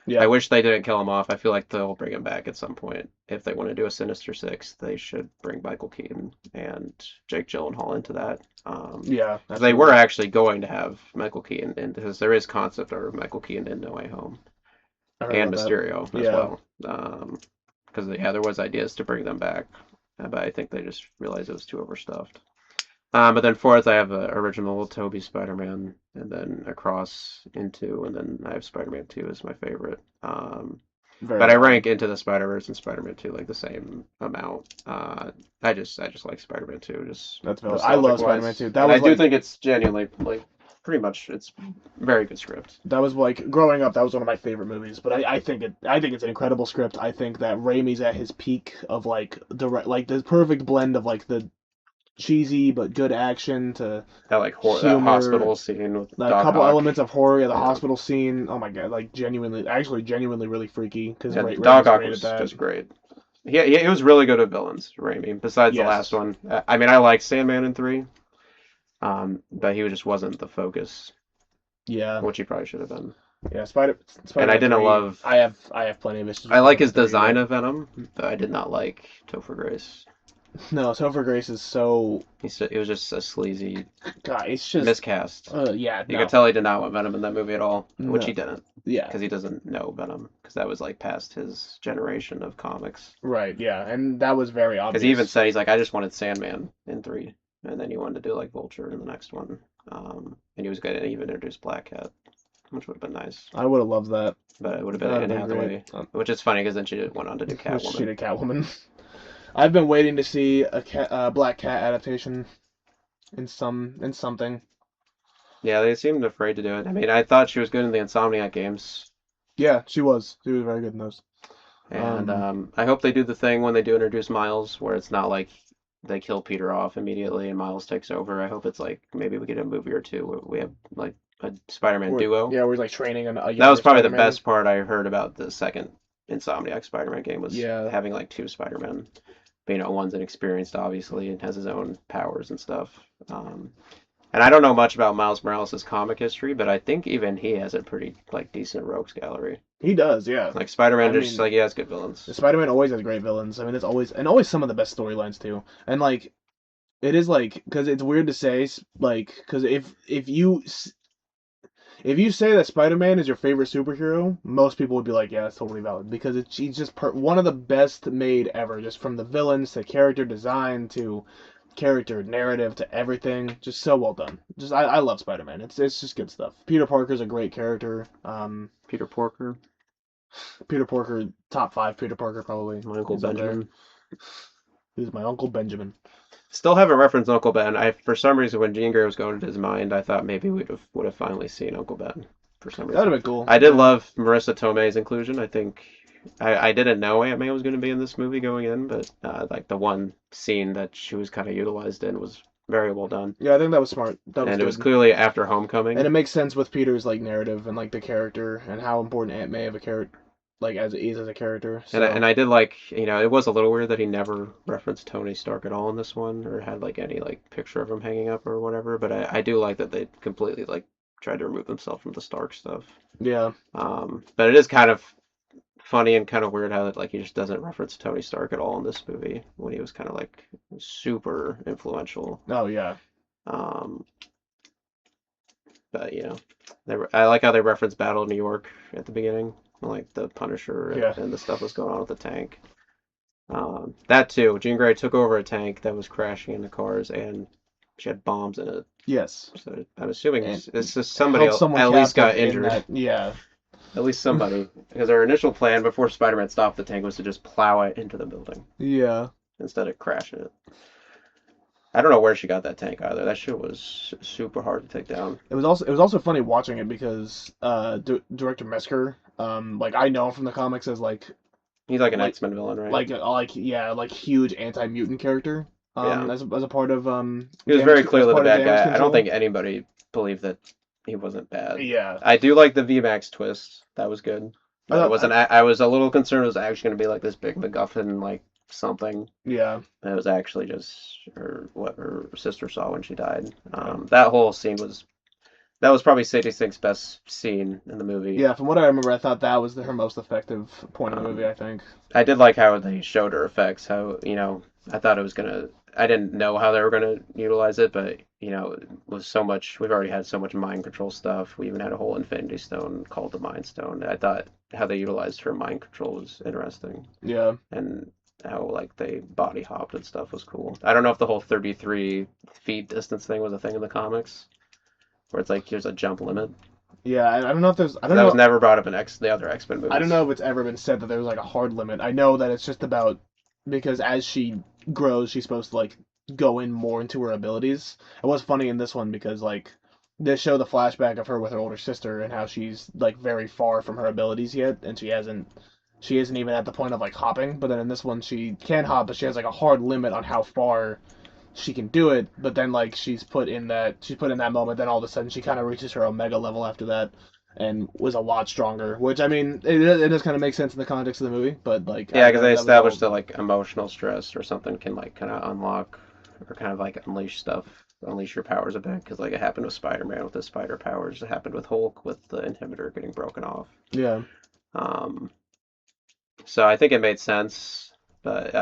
I yeah. wish they didn't kill him off. I feel like they'll bring him back at some point. If they want to do a Sinister Six, they should bring Michael Keaton and Jake Gyllenhaal into that. Yeah, 'Cause they were absolutely. actually going to have Michael Keaton in, because there is concept art of Michael Keaton in No Way Home I heard and about that. Mysterio as Yeah, well. Because yeah, there was ideas to bring them back, but I think they just realized it was too overstuffed. But then fourth, I have the original Tobey Spider-Man, and then Across Into, and then I have Spider-Man 2 as my favorite. very But I valid. rank Into the Spider-Verse and Spider-Man 2 like the same amount. I just like Spider-Man 2, just That's valid. I nostalgic love Spider-Man wise, too. That and I was do like think it's genuinely like pretty much it's very good script. that was like growing up. That was one of my favorite movies. But I think it's an incredible script. I think that Raimi's at his peak of like direct like the perfect blend of like the cheesy but good action to That that humor. hospital scene with A Doc couple Ock. elements of horror. Yeah, the Yeah, hospital scene. Oh my god, like genuinely, actually, genuinely really freaky because yeah, Doc Raimi's Ock great at was that. just great. He was really good at villains, Raimi. Besides the last Yes. one, I mean, I like Sandman in 3, but he just wasn't the focus, Yeah. which he probably should have been. Yeah. And I Spider-Man didn't three. love. I have plenty of issues I with like his Spider-Man three, design but of Venom, but I did not like Topher Grace. no, Topher Grace is so He was just a sleazy God. It's just miscast. yeah. You could No. tell he did not want Venom in that movie at all, which No. he didn't, Yeah. because he doesn't know Venom, because that was like past his generation of comics. Right. Yeah. And that was very Because he even obvious. said he's like, I just wanted Sandman in 3, and then he wanted to do like Vulture in the next one, and he was going to even introduce Black Cat, which would have been nice, I would have loved that. but it would have That been would have Anne been great. Hathaway, which is funny because then she went on to do She Catwoman. did Catwoman. I've been waiting to see a Black Cat adaptation in something. Yeah, they seemed afraid to do it. I mean, I thought she was good in the Insomniac games, Yeah, she was. She was very good in those. and Um, I hope they do the thing when they do introduce Miles, where it's not like they kill Peter off immediately and Miles takes over. I hope it's like maybe we get a movie or two where we have like a Spider-Man duo. we're like training a That was younger probably the Spider-Man. best part I heard about the second Insomniac Spider-Man game was Yeah, having like two Spider-Men. But, one's inexperienced, obviously, and has his own powers and stuff. Um, and I don't know much about Miles Morales' comic history, but I think even he has a pretty like decent rogues gallery. he does. Yeah, Like I Spider-Man, just mean, like he has good villains. Spider-Man always has great villains. I mean, it's always some of the best storylines too. And like it is like because it's weird to say like because if you say that Spider-Man is your favorite superhero, most people would be like, yeah, that's totally valid because he's just one of the best made ever, just from the villains to character design to character narrative to everything, just so well done. Just I love Spider-Man. It's just good stuff. Peter Parker's a great character. Peter Porker, Peter Parker, top five. Peter Parker probably my Uncle is up there. Benjamin. He's my Uncle Benjamin. Still haven't referenced Uncle Ben. I for some reason when Jean Grey was going into his mind, I thought maybe we would have finally seen Uncle Ben for some That would reason. have been cool. I did Yeah. love Marissa Tomei's inclusion. I think I didn't know Aunt May was going to be in this movie going in, but like the one scene that she was kind of utilized in was very well done, Yeah, I think that was smart. That was and it was good. clearly after And Homecoming. it makes sense with Peter's like narrative and like the character and how important Aunt May of a character like as it is as a character. And So I did like, it was a little weird that he never referenced Tony Stark at all in this one, or had like any like picture of him hanging up or whatever. But I do like that they completely like tried to remove themselves from the Stark stuff. yeah. But it is kind of funny and kind of weird how like he just doesn't reference Tony Stark at all in this movie when he was kind of like super influential. Oh yeah. Um, but I like how they reference Battle of New York at the beginning, like the Punisher Yeah. and the stuff was going on with the tank. That too, Jean Grey took over a tank that was crashing into cars and she had bombs in it. Yes, So I'm assuming and it's just somebody held someone at least captive got in injured. that. Yeah, At least somebody. Because our initial plan before Spider-Man stopped the tank was to just plow it into the building yeah. instead of crashing it. I don't know where she got that tank either. That shit was super hard to take down. It was also funny watching it because director Mesker, like I know him from the comics as He's like an like X-Men villain, right? like huge anti mutant character. Yeah. As a part of He was very as clearly the part of bad damage guy. I don't control. think anybody believed that he wasn't bad. Yeah, I do like the VMAX twist. That was good. I That it thought wasn't. I was a little concerned it was actually going to be like this big MacGuffin, like something. yeah, And it was actually just what her sister saw when she died. yeah. That whole scene that was probably Sadie Sink's best scene in the movie. Yeah, from what I remember, I thought that was her most effective point in the movie. Um, I think. I did like how they showed her effects. How I thought it was gonna. I didn't know how they were gonna utilize it, but it was so much. We've already had so much mind control stuff. We even had a whole Infinity Stone called the Mind Stone. I thought how they utilized her mind control was interesting, Yeah, and how like they body hopped and stuff was cool. I don't know if the whole 33 feet distance thing was a thing in the comics, where it's like here's a jump limit. yeah. I don't know if there's. I don't That was know. never brought up in the other X-Men I don't know movies. if it's ever been said that there's like a hard limit. I know that it's just about because as she grows, she's supposed to like go in more into her abilities. It was funny in this one because like they show the flashback of her with her older sister and how she's like very far from her abilities yet, and she isn't even at the point of like hopping. But then in this one, she can hop, but she has like a hard limit on how far she can do it. But then like she's put in that moment, then all of a sudden she kind of reaches her omega level after that and was a lot stronger. Which I mean, it does kind of make sense in the context of the movie, but like Yeah, because they that was all. established that like emotional stress or something can like kind of unlock or kind of like unleash stuff, unleash your powers a bit. Because like it happened with Spider-Man with his spider powers. It happened with Hulk with the inhibitor getting broken off. Yeah, Um, so I think it made sense, but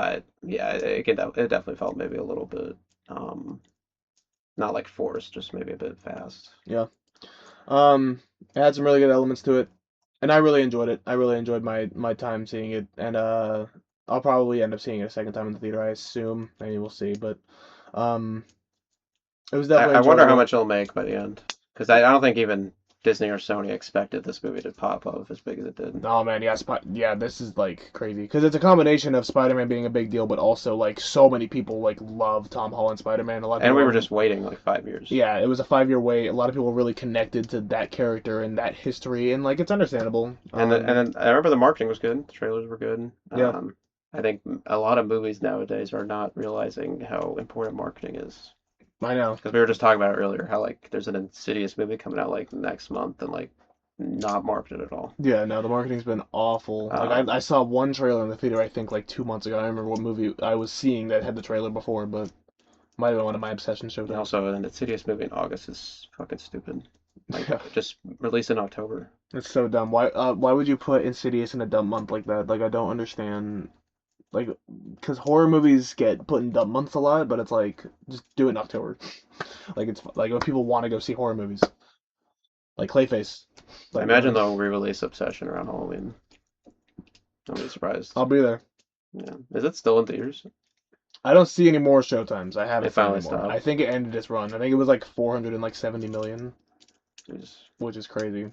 yeah, it definitely felt maybe a little bit um, not like forced, just maybe a bit fast. yeah. Um, it had some really good elements to it, and I really enjoyed it. I really enjoyed my time seeing it, and I'll probably end up seeing it a second time in the theater. I assume. Maybe we'll see, but um, it was definitely I wonder how enjoyable. much it'll make by the end, because I don't think even Disney or Sony expected this movie to pop off as big as it did. Oh man, yeah, yeah, this is like crazy because it's a combination of Spider-Man being a big deal, but also like so many people like love Tom Holland Spider-Man. A lot of And people we were are, just waiting like 5 years. yeah, it was a 5 year wait. A lot of people were really connected to that character and that history, and like it's understandable. And then I remember the marketing was good. The trailers were good. Yeah, I think a lot of movies nowadays are not realizing how important marketing is. I know. Because we were just talking about it earlier, how like there's an Insidious movie coming out like next month and like not marketed at all. Yeah, no, the marketing's been awful. Like I Um, saw one trailer in the theater, I think like 2 months ago. I don't remember what movie I was seeing that had the trailer before, but might have been one of my obsessions showed and up. also, an Insidious movie in August is fucking stupid. Like, Yeah, just release in October. it's so dumb. Why would you put Insidious in a dumb month like that? Like I don't understand. Like, because horror movies get put in dumb months a lot, but it's like just do it in October. Like it's like when people want to go see horror movies, like Clayface. I Like imagine they'll re-release Obsession around Halloween. I'll be surprised. I'll be there. Yeah. Is it still in theaters? I don't see any more showtimes. I It haven't seen finally any more. I stopped. think it ended its run. I think it was like 470 million, Jeez. which is crazy.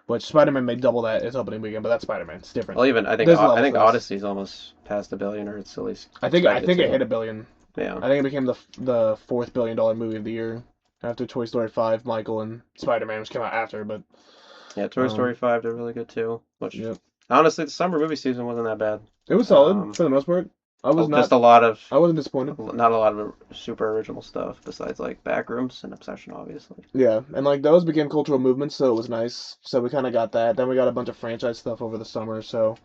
Which Spider-Man made double that its opening weekend, but that's Spider-Man. It's different. Well, even There's I levels think to this. Odyssey's almost past a billion, or it's at least I expected think it to. hit a billion. Yeah. I think it became the fourth $1 billion movie of the year after Toy Story 5, Michael, and Spider-Man, which came out after. But Yeah, Toy um, Story 5 did really good too. Which yeah, honestly, the summer movie season wasn't that bad. it was solid Um, for the most part. I was just not. a lot of I wasn't disappointed. not a lot of super original stuff besides like Backrooms and Obsession, obviously. Yeah, and like those became cultural movements, so it was nice. So we kind of got that. Then we got a bunch of franchise stuff over the summer. So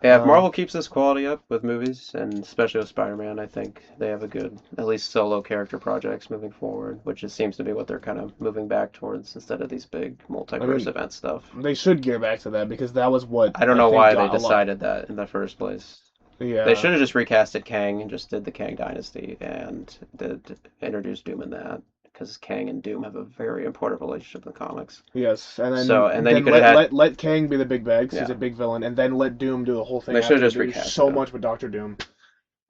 Yeah, if um, Marvel keeps this quality up with movies, and especially with Spider-Man, I think they have a good, at least solo character projects moving forward, which seems to be what they're kind of moving back towards instead of these big I multiverse mean, event stuff. they should gear back to that because that was what I don't I know think why they got a lot. decided that in the first place. They Yeah, should have just recasted Kang and just did the Kang Dynasty and did introduce Doom in that because Kang and Doom have a very important relationship in the comics. yes, and So, then and then you then could have let had, let Kang be the big bad 'cause he's a yeah, big villain, and then let Doom do the whole thing they should after. have just Do recasted so him. much with Doctor Doom.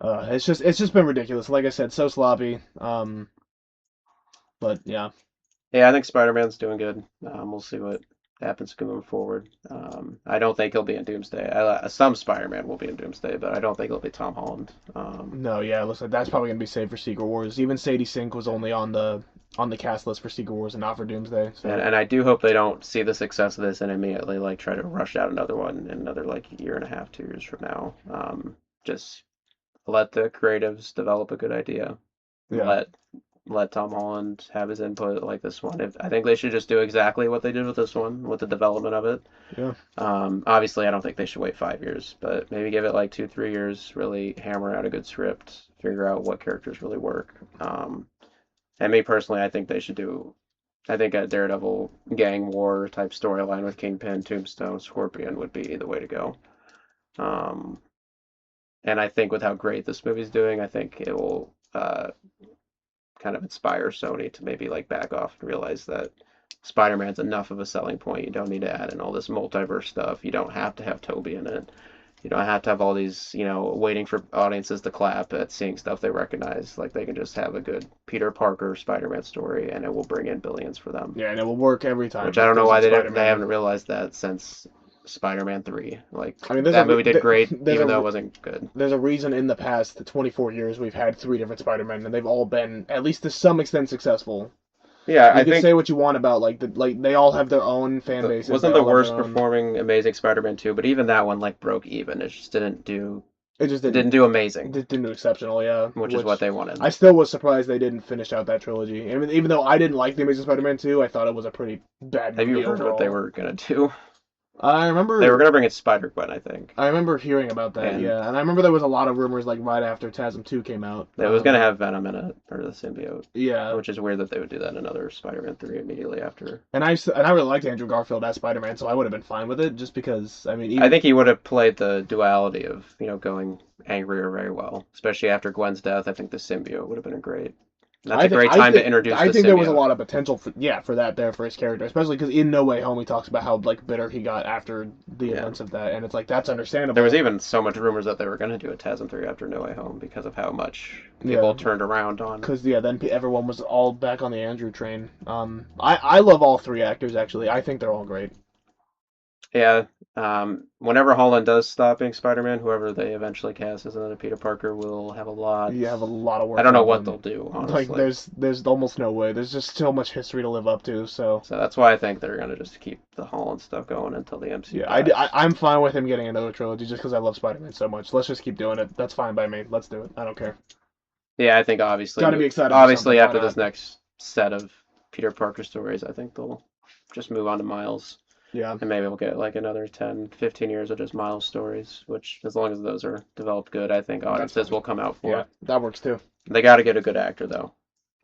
It's just been ridiculous. Like I said, so sloppy. But yeah, Yeah, I think Spider-Man's doing good. We'll see what happens going forward. I don't think he'll be in Doomsday. Some Spider-Man will be in Doomsday, but I don't think he'll be Tom Holland. no, yeah. Listen, that's probably gonna be saved for Secret Wars. Even Sadie Sink was only on the cast list for Secret Wars and not for Doomsday. And So and I do hope they don't see the success of this and immediately like try to rush out another one in another like year and a half, 2 years from now. Just let the creatives develop a good idea. yeah, Let let Tom Holland have his input like this one. I think they should just do exactly what they did with this one, with the development of it. yeah, Obviously, I don't think they should wait 5 years, but maybe give it like 2, 3 years. Really hammer out a good script, figure out what characters really work. And me personally, I think they should do. I think a Daredevil gang war type storyline with Kingpin, Tombstone, Scorpion would be the way to go. Um, and I think with how great this movie's doing, I think it will kind of inspire Sony to maybe like back off and realize that Spider-Man's enough of a selling point. You don't need to add in all this multiverse stuff. You don't have to have Toby in it. You don't have to have all these, waiting for audiences to clap at seeing stuff they recognize. Like they can just have a good Peter Parker Spider-Man story, and it will bring in billions for them. yeah, and it will work every time. Which I don't know why Spider-Man. they haven't realized that since Spider-Man 3. Like I mean, that movie did great, even though it wasn't good. There's a reason in the past 24 years we've had 3 different Spider-Men, and they've all been at least to some extent successful. Yeah, You I can think say what you want about like they all have their own fan bases. wasn't they the all have worst their own- performing Amazing Spider-Man 2, but even that one like broke even. It just didn't do It just didn't do amazing, didn't do exceptional, yeah. which is what they wanted. I still was surprised they didn't finish out that trilogy. I mean, even though I didn't like the Amazing Spider-Man 2, I thought it was a pretty bad Have movie you heard overall. what they were gonna do? I remember They were gonna bring in Spider-Gwen, I think. I remember hearing about that, And- yeah. And I remember there was a lot of rumors like right after TASM 2 came out. It was gonna have Venom in it, or the symbiote, Yeah. which is weird that they would do that in another Spider-Man 3 immediately after. And I really liked Andrew Garfield as Spider-Man, so I would have been fine with it just because I mean I think he would have played the duality of, going angrier very well, especially after Gwen's death. I think the symbiote would have been a great. That's a great time to introduce I the think there was a symbiote. lot of potential for that there for his character, especially because in No Way Home he talks about how like bitter he got after the Yeah. events of that, and it's like that's understandable. There was even so much rumors that they were going to do a TASM 3 after No Way Home because of how much people turned around on. Because then everyone was all back on the Andrew train. I love all 3 actors actually. I think they're all great. Yeah. Whenever Holland does stop being Spider-Man, whoever they eventually cast as another Peter Parker will have a lot. You have a lot of work. I don't know on what them. they'll do, honestly. Like there's almost no way. There's just so much history to live up to. So that's why I think they're gonna just keep the Holland stuff going until the MCU. yeah, I'm fine with him getting another trilogy just because I love Spider-Man so much. Let's just keep doing it. That's fine by me. Let's do it. I don't care. Yeah, I think obviously. Gotta be excited for Obviously, something, after why this next set of Peter Parker stories, I think they'll just move on to Miles. Yeah. And maybe we'll get like another 10, 15 years of just Miles stories, which, as long as those are developed good, I think audiences will come out for. Yeah, that works too. They got to get a good actor, though.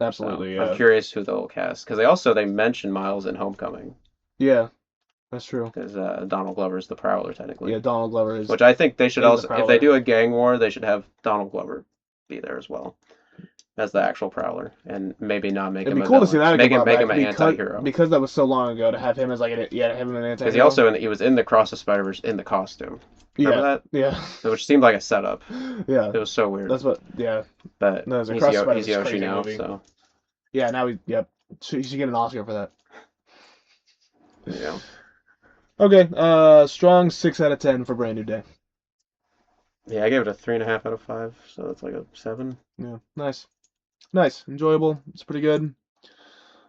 Absolutely, So yeah. I'm curious who they'll cast. Because they mentioned Miles in Homecoming. Yeah, that's true. Because Donald Glover's the Prowler, technically. Yeah, Donald Glover is. Which I think they should is the also, if Prowler. they do a gang war, they should have Donald Glover be there as well. As the actual Prowler, and maybe not make It'd him be a cool to villain. see that Make again, him an anti-hero. because that was so long ago to have him as like have him an anti-hero. Because he also he was in the Cross of Spider-Verse in the costume. Remember that? Yeah. Which seemed like a setup. Yeah. It was so weird. That's what. Yeah. But No, it's a he's, Cross Yo- Spider-Verse he's Yoshi crazy now, movie. so Yeah. Now Yep. He should get an Oscar for that. yeah. Okay. Strong 6 out of 10 for Brand New Day. Yeah, I gave it a 3.5 out of 5, so that's like a 7. Yeah. Nice. Enjoyable. It's pretty good.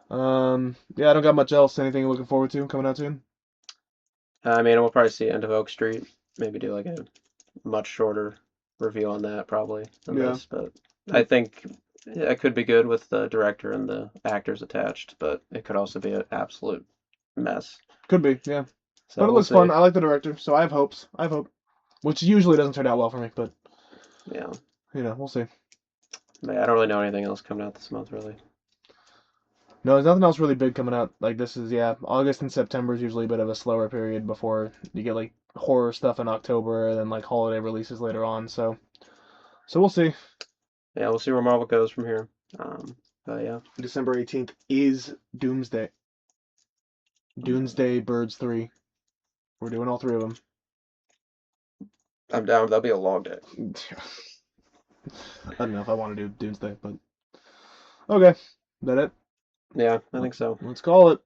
Yeah, I don't got much else. Anything you're looking forward to coming out soon? I mean, we'll probably see End of Oak Street. Maybe do like a much shorter review on that, probably, than Yeah. this. But I think it could be good with the director and the actors attached, but it could also be an absolute mess. Could be. Yeah. So But it we'll looks see. fun. I like the director, so I have hopes. Which usually doesn't turn out well for me, but Yeah. we'll see. But I don't really know anything else coming out this month, really. No, there's nothing else really big coming out. Like this is August and September is usually a bit of a slower period before you get like horror stuff in October and then like holiday releases later on. So we'll see. Yeah, we'll see where Marvel goes from here. But yeah. December 18th is Doomsday. Doomsday Birds 3. We're doing all 3 of them. I'm down. That'll be a long day. I don't know if I want to do Doomsday, but okay. Is that it? Yeah, I think so. Let's call it.